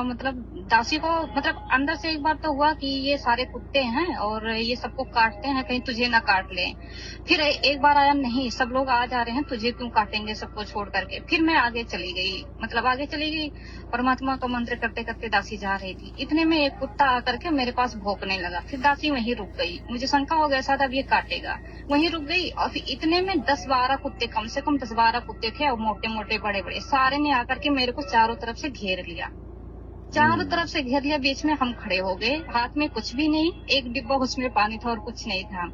मतलब दासी को मतलब अंदर से एक बार तो हुआ कि ये सारे कुत्ते हैं और ये सबको काटते हैं, कहीं तुझे ना काट ले। फिर एक बार आया, नहीं सब लोग आ जा रहे हैं, तुझे क्यों काटेंगे सबको छोड़ करके। फिर मैं आगे चली गई, मतलब आगे चली गई, परमात्मा का मंत्र करते करते दासी जा रही थी। इतने में एक कुत्ता आकर के मेरे पास भौंकने लगा, फिर दासी वहीं रुक गई। मुझे शंका हो गया शायद अब ये काटेगा, वहीं रुक गई। और फिर इतने में 10-12 कुत्ते, कम से कम 10-12 कुत्ते थे, और मोटे मोटे बड़े बड़े, सारे ने आकर के मेरे को चारों तरफ से घेर लिया। चारों तरफ से घेर लिया, बीच में हम खड़े हो गए, हाथ में कुछ भी नहीं, एक डिब्बा उसमें पानी था और कुछ नहीं था।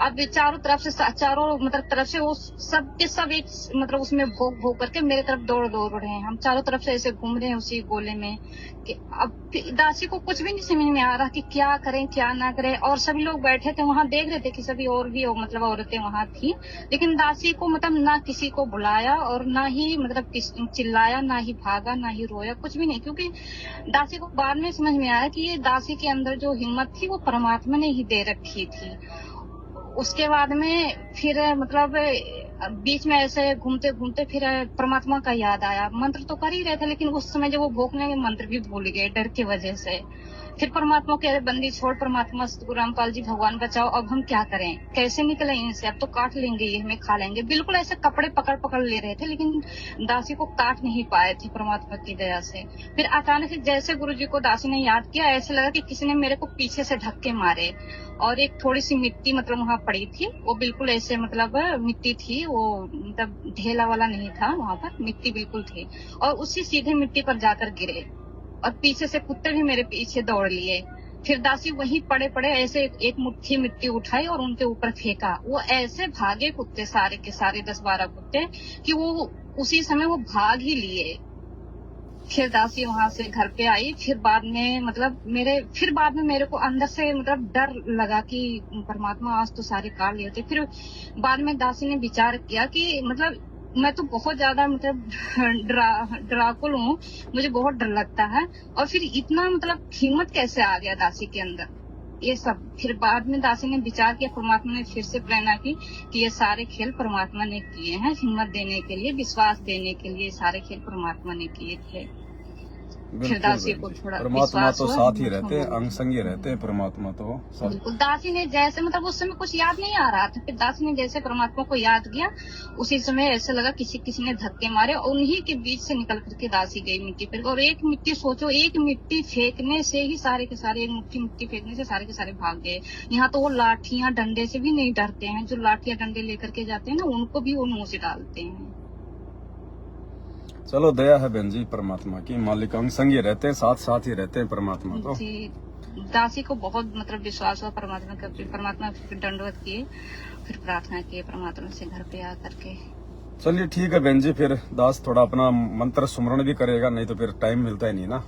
अब चारों तरफ से चारों मतलब तरफ से वो सब के सब एक मतलब उसमें भोग भोग करके मेरे तरफ दौड़ रहे हैं। हम चारों तरफ से ऐसे घूम रहे हैं उसी गोले में कि अब दासी को कुछ भी नहीं समझ में आ रहा कि क्या करें क्या ना करें। और सभी लोग बैठे थे वहां, देख रहे थे कि सभी और भी मतलब औरतें वहां थी, लेकिन दासी को मतलब ना किसी को बुलाया और ना ही मतलब चिल्लाया, ना ही भागा, ना ही रोया, कुछ भी नहीं। क्योंकि दासी को बाद में समझ में आया कि ये दासी के अंदर जो हिम्मत थी वो परमात्मा ने ही दे रखी थी। उसके बाद में फिर मतलब बीच में ऐसे घूमते घूमते फिर परमात्मा का याद आया। मंत्र तो कर ही रहे थे, लेकिन उस समय जब वो भोंकने के मंत्र भी भूल गए डर की वजह से। फिर परमात्मा कह रहे, बंदी छोड़, परमात्मा सतगुरु रामपाल जी भगवान बचाओ, अब हम क्या करें, कैसे निकले इनसे, अब तो काट लेंगे ये, हमें खा लेंगे। बिल्कुल ऐसे कपड़े पकड़ पकड़ ले रहे थे, लेकिन दासी को काट नहीं पाए थे परमात्मा की दया से। फिर अचानक से जैसे गुरु जी को दासी ने याद किया, ऐसे लगा कि किसी ने मेरे को पीछे से धक्के मारे, और एक थोड़ी सी मिट्टी मतलब वहां पड़ी थी, वो बिल्कुल ऐसे मतलब मिट्टी थी, वो मतलब ढेला वाला नहीं था, वहां पर मिट्टी बिल्कुल थी, और उसी सीधे मिट्टी पर जाकर गिरे। और पीछे से कुत्ते भी मेरे पीछे दौड़ लिए। फिर दासी वहीं पड़े पड़े ऐसे एक मुट्ठी मिट्टी उठाई और उनके ऊपर फेंका। वो ऐसे भागे कुत्ते सारे के सारे 10-12 कुत्ते कि वो उसी समय वो भाग ही लिए। फिर दासी वहां से घर पे आई। फिर बाद में मेरे को अंदर से मतलब डर लगा कि परमात्मा आज तो सारे काट लिए थे। फिर बाद में दासी ने विचार किया कि मतलब मैं तो बहुत ज्यादा मतलब डराकुल हूँ, मुझे बहुत डर लगता है, और फिर इतना मतलब हिम्मत कैसे आ गया दासी के अंदर, ये सब। फिर बाद में दासी ने विचार किया, परमात्मा ने फिर से प्रेरणा की कि ये सारे खेल परमात्मा ने किए हैं, हिम्मत देने के लिए, विश्वास देने के लिए सारे खेल परमात्मा ने किए थे। फिर दासी को थोड़ा परमात्मा तो साथ ही रहते हैं, अंग संगी रहते हैं परमात्मा तो साथ। बिल्कुल दासी ने जैसे मतलब उस समय कुछ याद नहीं आ रहा था, फिर दासी ने जैसे परमात्मा को याद किया, उसी समय ऐसे लगा किसी ने धक्के मारे, और उन्हीं के बीच से निकल करके दासी गई मिट्टी पर। और एक मिट्टी सोचो, एक मिट्टी फेंकने से ही सारे के सारे, एक मुट्ठी मिट्टी फेंकने से सारे के सारे भाग गए। यहाँ तो वो लाठियां डंडे से भी नहीं डरते हैं, जो लाठियां डंडे लेकर के जाते हैं ना, उनको भी वो मुंह से डालते हैं। चलो दया है बहन जी परमात्मा की, मालिक अंग संगी रहते हैं, साथ साथ ही रहते हैं परमात्मा तो। जी दासी को बहुत मतलब विश्वास हुआ परमात्मा का। परमात्मा फिर दंडवत किए, फिर प्रार्थना किए परमात्मा से घर पे आकर के। चलिए ठीक है बहन जी, फिर दास थोड़ा अपना मंत्र सुमरण भी करेगा, नहीं तो फिर टाइम मिलता ही नहीं ना।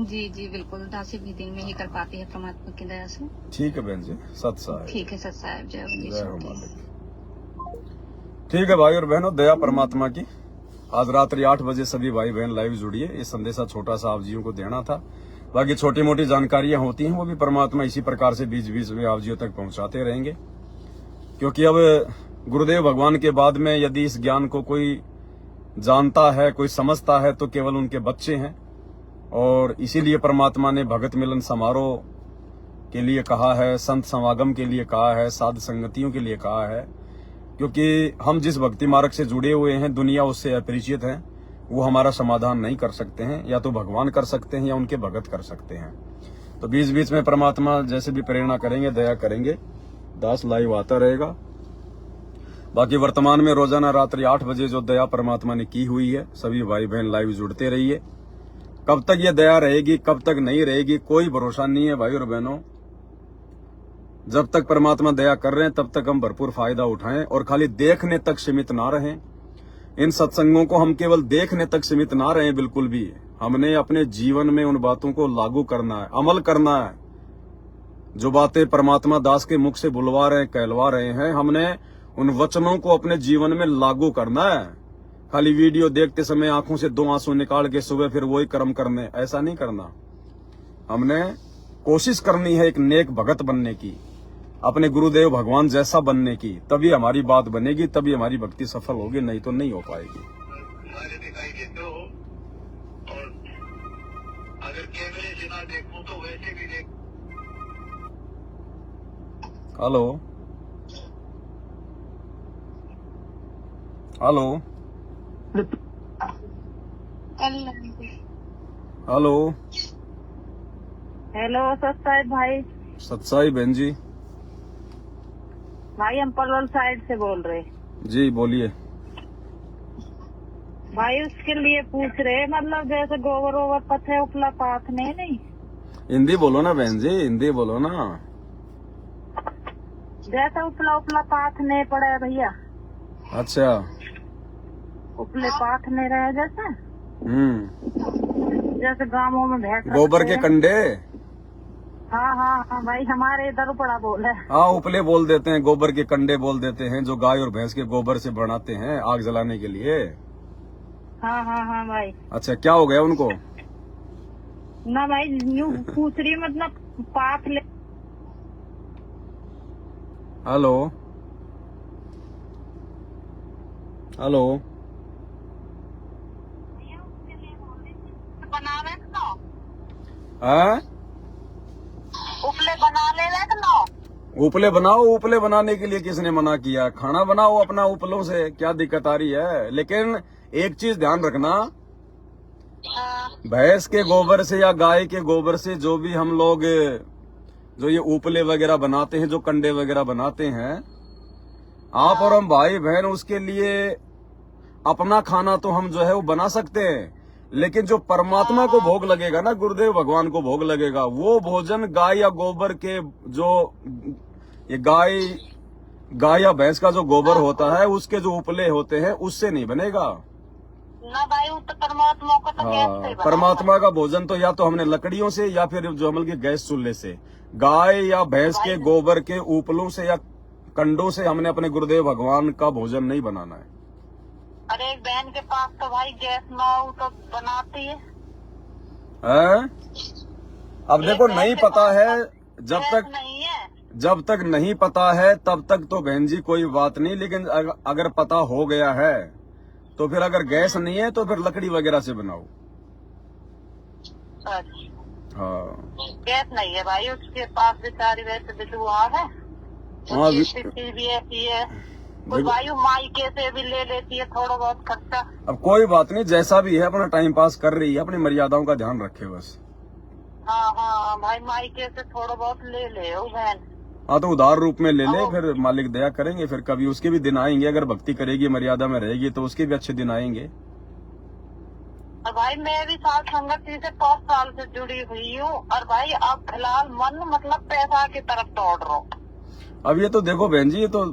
जी जी बिल्कुल, दासी भी दिन में ही कर पाती है परमात्मा की दया से। ठीक है बहन जी, सत साहिब। ठीक है सत साहिब, जय हो मालिक। ठीक है भाई और बहनों, दया परमात्मा की। आज रात्रि 8 बजे सभी भाई बहन लाइव जुड़िए। ये संदेशा छोटा सा आप जियों को देना था, बाकी छोटी मोटी जानकारियां होती हैं वो भी परमात्मा इसी प्रकार से बीच बीच में आप जियों तक पहुंचाते रहेंगे। क्योंकि अब गुरुदेव भगवान के बाद में यदि इस ज्ञान को कोई जानता है, कोई समझता है, तो केवल उनके बच्चे हैं। और इसीलिए परमात्मा ने भगत मिलन समारोह के लिए कहा है, संत समागम के लिए कहा है, साध संगतियों के लिए कहा है। क्योंकि हम जिस भक्ति मार्ग से जुड़े हुए हैं, दुनिया उससे अपरिचित है, वो हमारा समाधान नहीं कर सकते हैं। या तो भगवान कर सकते हैं या उनके भगत कर सकते हैं। तो बीच बीच में परमात्मा जैसे भी प्रेरणा करेंगे, दया करेंगे, दास लाइव आता रहेगा। बाकी वर्तमान में रोजाना रात्रि 8 बजे जो दया परमात्मा ने की हुई है, सभी भाई बहन लाइव जुड़ते रहिए। कब तक ये दया रहेगी, कब तक नहीं रहेगी, कोई भरोसा नहीं है भाई और बहनों। जब तक परमात्मा दया कर रहे हैं तब तक हम भरपूर फायदा उठाएं, और खाली देखने तक सीमित ना रहें। इन सत्संगों को हम केवल देखने तक सीमित ना रहे बिल्कुल भी। हमने अपने जीवन में उन बातों को लागू करना है, अमल करना है। जो बातें परमात्मा दास के मुख से बुलवा रहे, कहलवा रहे हैं, हमने उन वचनों को अपने जीवन में लागू करना है। खाली वीडियो देखते समय आंखों से 2 आंसू निकाल के सुबह फिर वही कर्म करने, ऐसा नहीं करना। हमने कोशिश करनी है एक नेक भगत बनने की, अपने गुरुदेव भगवान जैसा बनने की। तभी हमारी बात बनेगी, तभी हमारी भक्ति सफल होगी, नहीं तो नहीं हो पाएगी। दिखाई देते हो और अगर कैमरे से ना देखूं तो वैसे भी देख। हेलो हेलो हेलो हेलो सत्साई भाई। सत्साई बहन जी। भाई हम पलवल साइड से बोल रहे। जी बोलिए। भाई उसके लिए पूछ रहे, मतलब जैसे गोबर वोबर पथे उपला पाथने नहीं। हिंदी बोलो ना बहन जी, हिंदी बोलो ना। जैसे उपला उपला पाथने पड़े भैया। अच्छा। उपले पाथने रहे जैसे जैसे गांवों में भैंस गोबर के कंडे। हाँ हाँ हाँ भाई, हमारे इधर उपड़ा बोल है। हाँ उपले बोल देते हैं, गोबर के कंडे बोल देते हैं, जो गाय और भैंस के गोबर से बनाते हैं आग जलाने के लिए। हाँ हाँ हाँ भाई। अच्छा क्या हो गया उनको? ना भाई यूँ पूछ रही, मतलब पाथ ले। हेलो हेलो बना रहे ना हाँ? उपले बना ले रहे ना। उपले बनाओ। उपले बनाने के लिए किसने मना किया? खाना बनाओ अपना उपलों से, क्या दिक्कत आ रही है? लेकिन एक चीज ध्यान रखना, भैंस के गोबर से या गाय के गोबर से जो भी हम लोग जो ये उपले वगैरह बनाते हैं, जो कंडे वगैरह बनाते हैं, आप और हम भाई बहन उसके लिए अपना खाना तो हम जो है वो बना सकते हैं, लेकिन जो परमात्मा को भोग लगेगा ना, गुरुदेव भगवान को भोग लगेगा, वो भोजन गाय या गोबर के जो ये गाय या भैंस का जो गोबर होता है उसके जो उपले होते हैं उससे नहीं बनेगा। ना भाई वो तो परमात्मा को तो गैस से परमात्मा का भोजन तो या तो हमने लकड़ियों से या फिर जो हमल की गैस चूल्हे से, गाय या भैंस के गोबर के उपलों से या कंडों से हमने अपने गुरुदेव भगवान का भोजन नहीं बनाना है। अरे एक बहन के पास तो भाई गैस ना हो तो बनाती है। अब देखो नहीं पता है, जब तक नहीं पता है तब तक तो बहन जी कोई बात नहीं, लेकिन अगर पता हो गया है तो फिर अगर गैस नहीं है तो फिर लकड़ी वगैरह से बनाओ। हाँ गैस नहीं है भाई उसके पास, बेचारी वैसे बिजुआ है। हाँ भी ऐसी है, कोई वायु मायके से भी ले लेती है थोड़ा बहुत खर्चा। अब कोई बात नहीं, जैसा भी है अपना टाइम पास कर रही है, अपनी मर्यादाओं का ध्यान रखे बस। हाँ हाँ भाई मायके से थोड़ा बहुत ले ले वो बहन। हाँ तो उधार रूप में ले ले, फिर मालिक दया करेंगे, फिर कभी उसके भी दिन आएंगे। अगर भक्ति करेगी, मर्यादा में रहेगी तो उसके भी अच्छे दिन आएंगे। और भाई मैं भी साथ संगति से 5 साल से जुड़ी हुई हूँ, और भाई अब फिलहाल मन मतलब पैसा की तरफ दौड़ रहा हूँ। अब ये तो देखो बहन जी, ये तो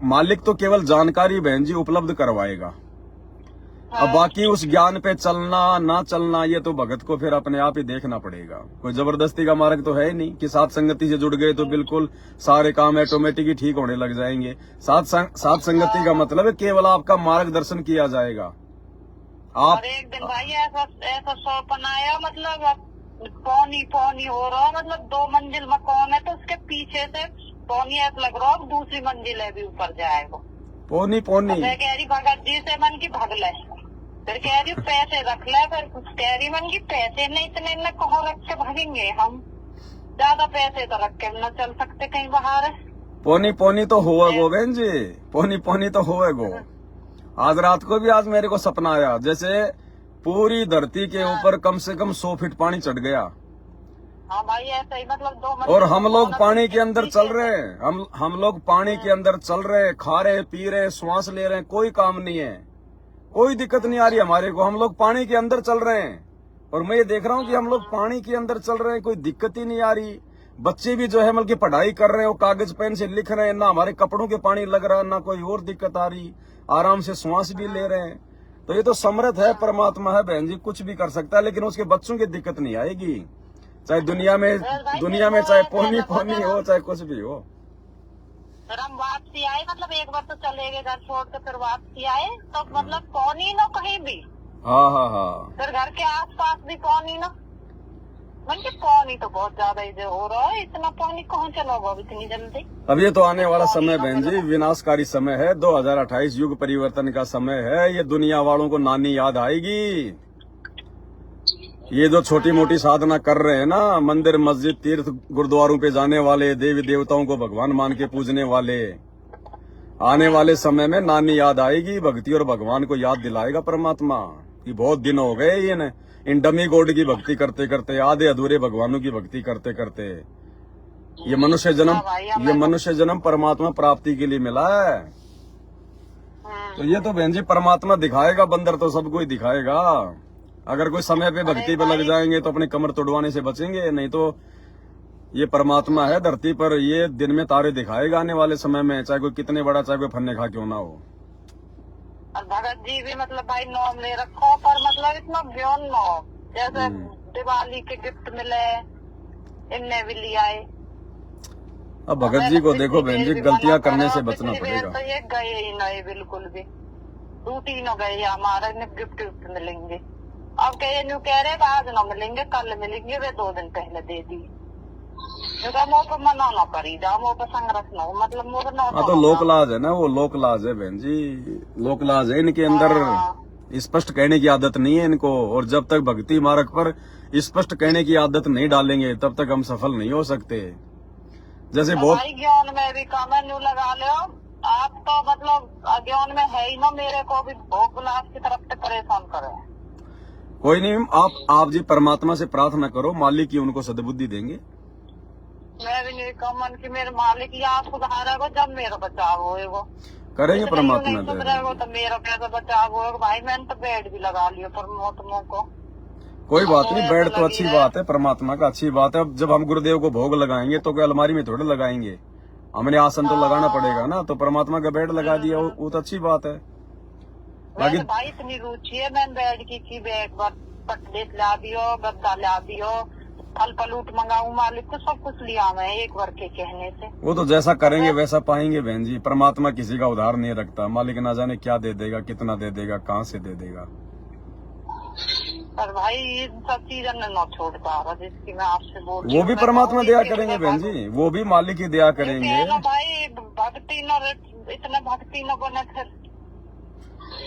मालिक तो केवल जानकारी बहन जी उपलब्ध करवाएगा। अब बाकी उस ज्ञान पे चलना ना चलना ये तो भगत को फिर अपने आप ही देखना पड़ेगा। कोई जबरदस्ती का मार्ग तो है ही नहीं कि साथ संगति से जुड़ गए तो बिल्कुल सारे काम ऑटोमेटिक ही ठीक होने लग जाएंगे। साथ संगति का मतलब है केवल आपका मार्गदर्शन किया जाएगा। आप और एक दिन भाई ऐसा सपन आया, मतलब पौनी हो रहा, मतलब 2 मंजिल मकान है तो उसके पीछे से पौनी ऐसा लग रहा है दूसरी मंजिल है भी ऊपर जाएगा। पौनी मैं कह रही भगत जी से मन की भग ले, फिर कह रही पैसे रख ले, फिर कह रही मन की पैसे नहीं इतने न कहाँ रख के भागेंगे हम, ज्यादा पैसे तो रख के न चल सकते कहीं बाहर है। पौनी तो होएगो बहन जी, पौनी तो होएगो। आज रात को भी आज मेरे को सपना आया जैसे पूरी धरती के ऊपर कम से कम 100 फीट पानी चढ़ गया। हाँ भाई ऐसा ही, मतलब 2 और हम लोग पानी के अंदर चल रहे हैं, हम लोग पानी के अंदर चल रहे हैं, खा रहे, पी रहे, श्वास ले रहे हैं, कोई काम नहीं है, कोई दिक्कत नहीं आ रही हमारे को। हम लोग पानी के अंदर चल रहे हैं और मैं ये देख रहा हूँ कि हम लोग पानी के अंदर चल रहे हैं, कोई दिक्कत ही नहीं आ रही। बच्चे भी जो है मतलब की पढ़ाई कर रहे हैं, वो कागज पेन से लिख रहे हैं, ना हमारे कपड़ों के पानी लग रहा है, ना कोई और दिक्कत आ रही, आराम से श्वास भी ले रहे हैं। तो ये तो समर्थ है, परमात्मा है बहन जी, कुछ भी कर सकता है, लेकिन उसके बच्चों की दिक्कत नहीं आएगी। चाहे दुनिया में चाहे पोनी पोनी हो, चाहे कुछ भी हो। फिर हम वापसी आए, मतलब एक बार तो चले गए घर छोड़ के, फिर वापसी आए तो मतलब कौन ही ना कहीं भी। हाँ हाँ हाँ। फिर घर के आसपास भी कौन ही ना, मतलब पानी तो बहुत ज्यादा इधर हो रहा है, इतना पानी कहाँ चला होगा अब इतनी जल्दी। अब ये तो आने वाला समय बहन जी विनाशकारी समय है, 2028 युग परिवर्तन का समय है। ये दुनिया वालों को नानी याद आएगी। ये जो छोटी मोटी साधना कर रहे हैं ना, मंदिर मस्जिद तीर्थ गुरुद्वारों पे जाने वाले, देवी देवताओं को भगवान मान के पूजने वाले, आने वाले समय में नानी याद आएगी, भक्ति और भगवान को याद दिलाएगा परमात्मा। कि बहुत दिन हो गए इन डमी गॉड की भक्ति करते करते, आधे अधूरे भगवानों की भक्ति करते करते। ये मनुष्य जन्म परमात्मा प्राप्ति के लिए मिला है। तो ये तो बहन जी परमात्मा दिखाएगा, बंदर तो सबको ही दिखाएगा। अगर कोई समय पे भक्ति पे लग जाएंगे तो अपनी कमर तोड़वाने से बचेंगे, नहीं तो ये परमात्मा है धरती पर, ये दिन में तारे दिखाएगा आने वाले समय में, चाहे कोई कितने बड़ा, चाहे कोई फन्ने खा क्यों ना हो। और भगत जी भी मतलब भाई नाम ले रखो, पर मतलब इतना ब्योन न हो, जैसे दिवाली के गिफ्ट मिले इनने भी लिया है। अब भगत जी को देखो बहन जी, गलतियां करने से बचना पड़ेगा। तो ये गए ही नहीं, बिल्कुल भी टूट ही न गए, हमारे गिफ्ट मिलेंगे। अब कह रहे आज न मिलेंगे, कल मिलेंगे, वे 2 दिन पहले दे दी। मुँह पे मना न करी जा, मुँह पे संघर्ष न हो, मतलब मुँह पे हाँ तो लोकलाज है ना, वो लोकलाज है बहन जी, लोकलाज है। इनके अंदर स्पष्ट कहने की आदत नहीं है इनको, और जब तक भक्ति मार्ग पर स्पष्ट कहने की आदत नहीं डालेंगे तब तक हम सफल नहीं हो सकते। जैसे बहुत ज्ञान में भी कमेंट लगा लो आप, तो मतलब अज्ञान में है ही ना, मेरे को भी भोग विलास की तरफ से परेशान करे। कोई नहीं, आप जी परमात्मा से प्रार्थना करो, मालिक ही उनको सद्बुद्धि देंगे। मैं भी नहीं कमन की मेरे मालिक ही आप सुधारेगा जब मेरा बचाव होएगा, करेंगे परमात्मा सुधरेगा तो मेरा कैसे बचाव होएगा। भाई मैंने तो बेड भी लगा लिया परमात्मा को। कोई बात नहीं, बेड तो अच्छी बात है, परमात्मा का अच्छी बात है। अब जब हम गुरुदेव को भोग लगाएंगे तो कोई अलमारी में थोड़े लगाएंगे, हमने आसन तो लगाना पड़ेगा ना, तो परमात्मा का बेड लगा दिया, वो तो अच्छी बात है। बाकी भाई इतनी रुचि है मैंने बेड की बैग पटलेट ला दियो, गद्दा ला दियो, फल पलूट मंगाऊ, मालिक को सब कुछ लिया मैं एक बार के कहने से। वो तो जैसा करेंगे वैसा पाएंगे बहन जी, परमात्मा किसी का उधार नहीं रखता, मालिक ना जाने क्या दे देगा, कितना दे देगा, कहाँ से दे देगा। पर भाई इन सब चीजें न छोड़ता रहा, जिसकी मैं आपसे बोल, वो भी परमात्मा दया करेंगे बहन जी, वो भी मालिक ही दया करेंगे। भाई भक्ति न, इतना भक्ति न बने फिर।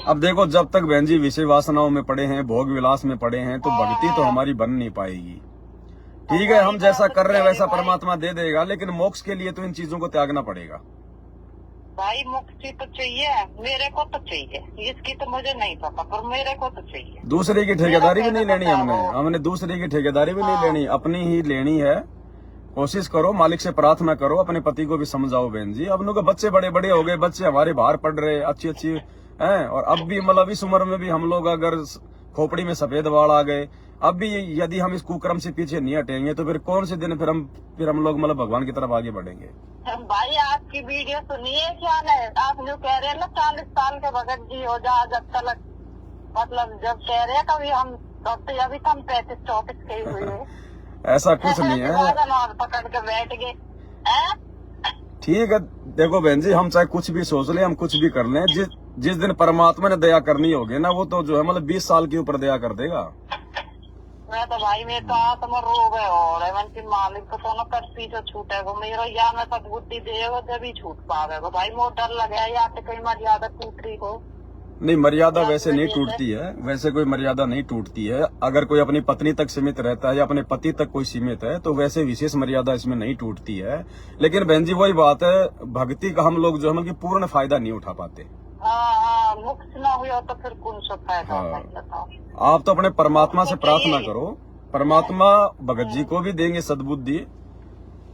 अब देखो जब तक बहन जी विषय वासनाओं में पड़े हैं, भोग विलास में पड़े हैं, तो भक्ति तो हमारी बन नहीं पाएगी। ठीक है, हम जैसा कर रहे हैं वैसा परमात्मा दे देगा, लेकिन मोक्ष के लिए तो इन चीजों को त्यागना पड़ेगा। भाई मुक्ति तो चाहिए, मेरे को तो चाहिए, इसकी तो मुझे नहीं पता, पर मेरे को तो चाहिए। दूसरे की ठेकेदारी भी नहीं लेनी हमने दूसरे की ठेकेदारी भी नहीं लेनी, अपनी ही लेनी है। कोशिश करो, मालिक से प्रार्थना करो, अपने पति को भी समझाओ बहन जी। अब उनके बच्चे बड़े बड़े हो गए, बच्चे हमारे बाहर पढ़ रहे, अच्छी हैं, और अब भी मतलब इस उम्र में भी हम लोग अगर खोपड़ी में सफेद बाल आ गए, अब भी यदि हम इस कुकर्म से पीछे नहीं हटेंगे तो फिर कौन से दिन फिर हम लोग मतलब भगवान की तरफ आगे बढ़ेंगे। भाई आपकी वीडियो सुनिए, क्या नहीं आप जो कह रहे हैं ना 40 साल के भगत जी हो जा, जब तक मतलब जब कह रहे हैं कभी हम अभी तो हम 35-34 के हुए ऐसा कुछ नहीं है, पकड़ के बैठ गए। ठीक है, देखो बहन जी, हम चाहे कुछ भी सोच लें, हम कुछ भी कर लें, जिस दिन परमात्मा ने दया करनी होगी ना, वो तो जो है मतलब 20 साल के ऊपर दया कर देगा। मैं तो भाई मेरे तो आत्मा रो गए, और की मालिक को तो कर पीछे छूटेगा मेरा, या मैं सब बुद्धि देगा जब ही छूट पाएगा। भाई मोर डर लगे या तो कहीं मर्यादा टूट रही हो। नहीं, मर्यादा वैसे नहीं टूटती है, वैसे कोई मर्यादा नहीं टूटती है। अगर कोई अपनी पत्नी तक सीमित रहता है या अपने पति तक कोई सीमित है तो वैसे विशेष मर्यादा इसमें नहीं टूटती है। लेकिन बहन जी वही बात है, भक्ति का हम लोग जो है पूर्ण फायदा नहीं उठा पाते। मुक्त ना हुआ तो फिर कौन सा फायदा। आप तो अपने परमात्मा से प्रार्थना करो, परमात्मा भगत जी को भी देंगे सद्बुद्धि,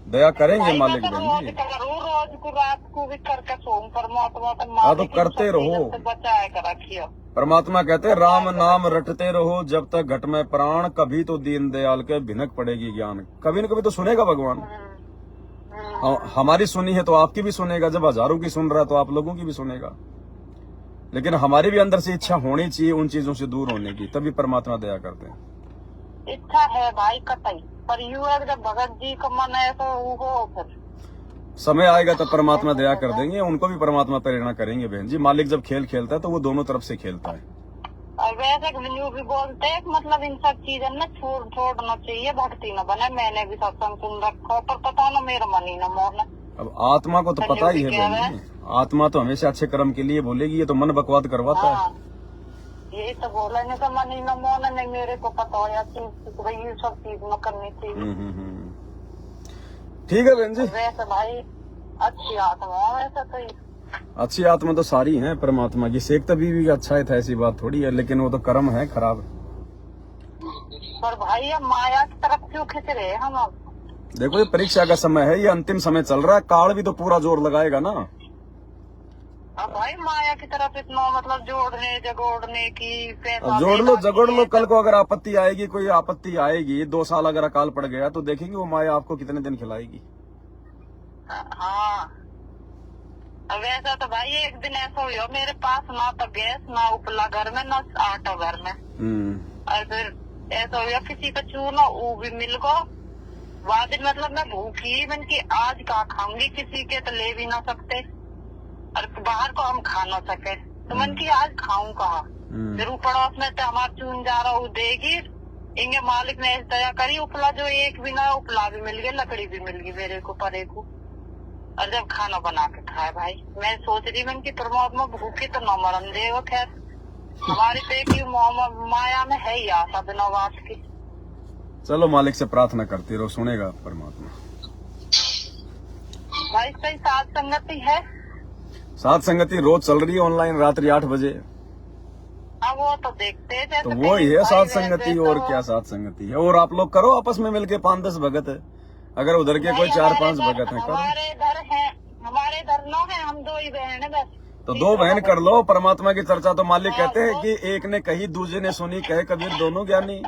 दया करेंगे मालिक बहन जी। रोज को रात को भी करके सोम परमात्मा तो करते रहो, बचाए कर रखियो। परमात्मा कहते हैं राम नाम रटते रहो जब तक घट में प्राण, कभी तो दीन दयाल के भिनक पड़ेगी ज्ञान। कभी न कभी तो सुनेगा भगवान। हमारी सुनी है तो आपकी भी सुनेगा, जब हजारों की सुन रहा है तो आप लोगों की भी सुनेगा। लेकिन हमारी भी अंदर से इच्छा होनी चाहिए उन चीजों से दूर होने की, तभी परमात्मा दया करते हैं। इच्छा है भाई कतई, पर यू है जब भगत जी का मन है तो वो फिर समय आएगा तो परमात्मा दया कर देंगे, उनको भी परमात्मा प्रेरणा करेंगे बहन जी। मालिक जब खेल खेलता है तो वो दोनों तरफ से खेलता है। और वैसे यूँ भी बोलते हैं मतलब इन सब चीजों में छोड़ना चाहिए, भक्ति न बने। मैंने भी सत्संग सुन रखा, पर पता ना मेरा मन ही न मोड़ना। अब आत्मा को तो पता ही है बहन जी, आत्मा तो हमेशा अच्छे कर्म के लिए बोलेगी, ये तो मन बकवाद करवाता है। यही तो बोला, नहीं तो मन ही न मोड़ना, नहीं मेरे को पता हो या चीज भाई ये सब चीज न करनी चाहिए। ठीक है बहन जी। वैसे भाई अच्छी आत्मा, वैसे तो अच्छी आत्मा तो सारी है परमात्मा की, शेख तभी भी अच्छा है था, ऐसी बात थोड़ी है, लेकिन वो तो कर्म है खराब। पर भाई अब माया की तरफ क्यों खिंच रहे हम? अब देखो ये परीक्षा का समय है, ये अंतिम समय चल रहा है, काल भी तो पूरा जोर लगाएगा ना। अब भाई माया की तरफ इतना मतलब जोड़ने जगोड़ने की अब जोड़ लो जगोड़ लो, कल को अगर आपत्ति आएगी, कोई आपत्ति आएगी, 2 साल अगर अकाल पड़ गया तो देखेंगे वो माया आपको कितने दिन खिलाएगी। हाँ वैसा तो भाई एक दिन ऐसा हुआ मेरे पास ना तो गैस ना उपला घर में ना आटा घर में, और फिर ऐसा हुआ किसी का चूना वो भी मिल गो। बाद में मतलब मैं भूखी मन की आज का खाऊंगी, किसी के तो ले भी ना सकते और बाहर को हम खा ना सके, तो मन की आज खाऊं कहा। फिर पड़ोस में तो हमारा चून जा रहा वो देगी, इंगे मालिक ने दया करी, उपला जो एक भी ना उपला भी मिल गया, लकड़ी भी मिल गई मेरे को परे को, और जब खाना बना के खाए भाई। मैं सोच रही मैं कि परमात्मा भूखी तो न मरन देगा, खैर हमारी तो की माया में है ही आशा बिना बात की। चलो मालिक से प्रार्थना करते रहो, सुनेगा परमात्मा। भाई सही साथ संगति है, साथ संगति रोज चल रही है ऑनलाइन, रात्रि 8 बजे। अब वो तो देखते हैं तो वो ही है साथ संगति, और क्या साथ संगति है। और आप लोग करो आपस में मिलके 5-10 भगत है, अगर उधर के कोई 4-5 भगत है करो। हमारे इधर नो है, हम 2 ही बहन है बस। तो 2 बहन कर लो, परमात्मा की चर्चा तो मालिक कहते हैं कि एक ने कही दूसरे ने सुनी, कहे कबीर दोनों ज्ञानी।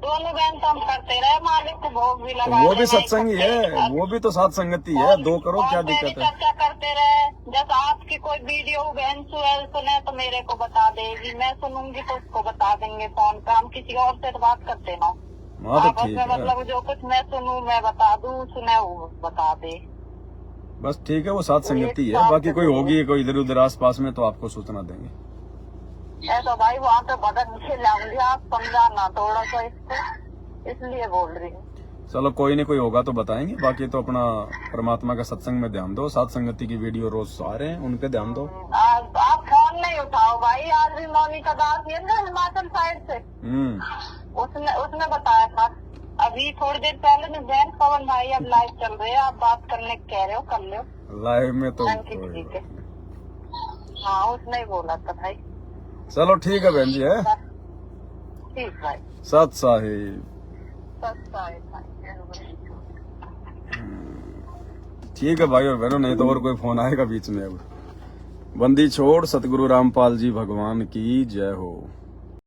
दोनों बहन तो हम करते रहे, मालिक को भोग भी तो लगा, वो भी सत्संगी है, वो भी तो साथ संगति है, 2 करो क्या दिक्कत है। चर्चा करते रहे, जब आपकी कोई वीडियो बहन सुने तो मेरे को बता देगी, मैं सुनूंगी तो उसको बता देंगे फोन पे, हम किसी और से तो बात करते ना। आपस में मतलब जो कुछ मैं सुनूं मैं बता दूं, सुने वो बता दे, बस ठीक है, वो साथ संगति है। बाकी कोई होगी कोई इधर उधर आस पास में तो आपको सूचना देंगे। ऐसा भाई वहाँ पे भगत नीचे लाऊंगी, आप समझाना थोड़ा सा इसको, इसलिए बोल रही हूँ। चलो कोई नहीं, कोई होगा तो बताएंगे। बाकी तो अपना परमात्मा का सत्संग में ध्यान दो, साथ संगति की वीडियो रोज आ रहे हैं उन पे ध्यान दो। आप फोन नहीं उठाओ भाई, आज भी मोनिका दास है ना हिमाचल साइड से, उसने बताया था अभी थोड़ी देर पहले में, जैन पवन भाई अब लाइव चल रहे हैं, आप बात करने कह रहे हो, कर लो लाइव में तो। ठीक है, हाँ उसने ही बोला था भाई। चलो ठीक है बहन जी, है ठीक भाई, सत साहिब। ठीक है भाई और बहनों, नहीं तो और कोई फोन आएगा बीच में। अब बंदी छोड़, सतगुरु रामपाल जी भगवान की जय हो।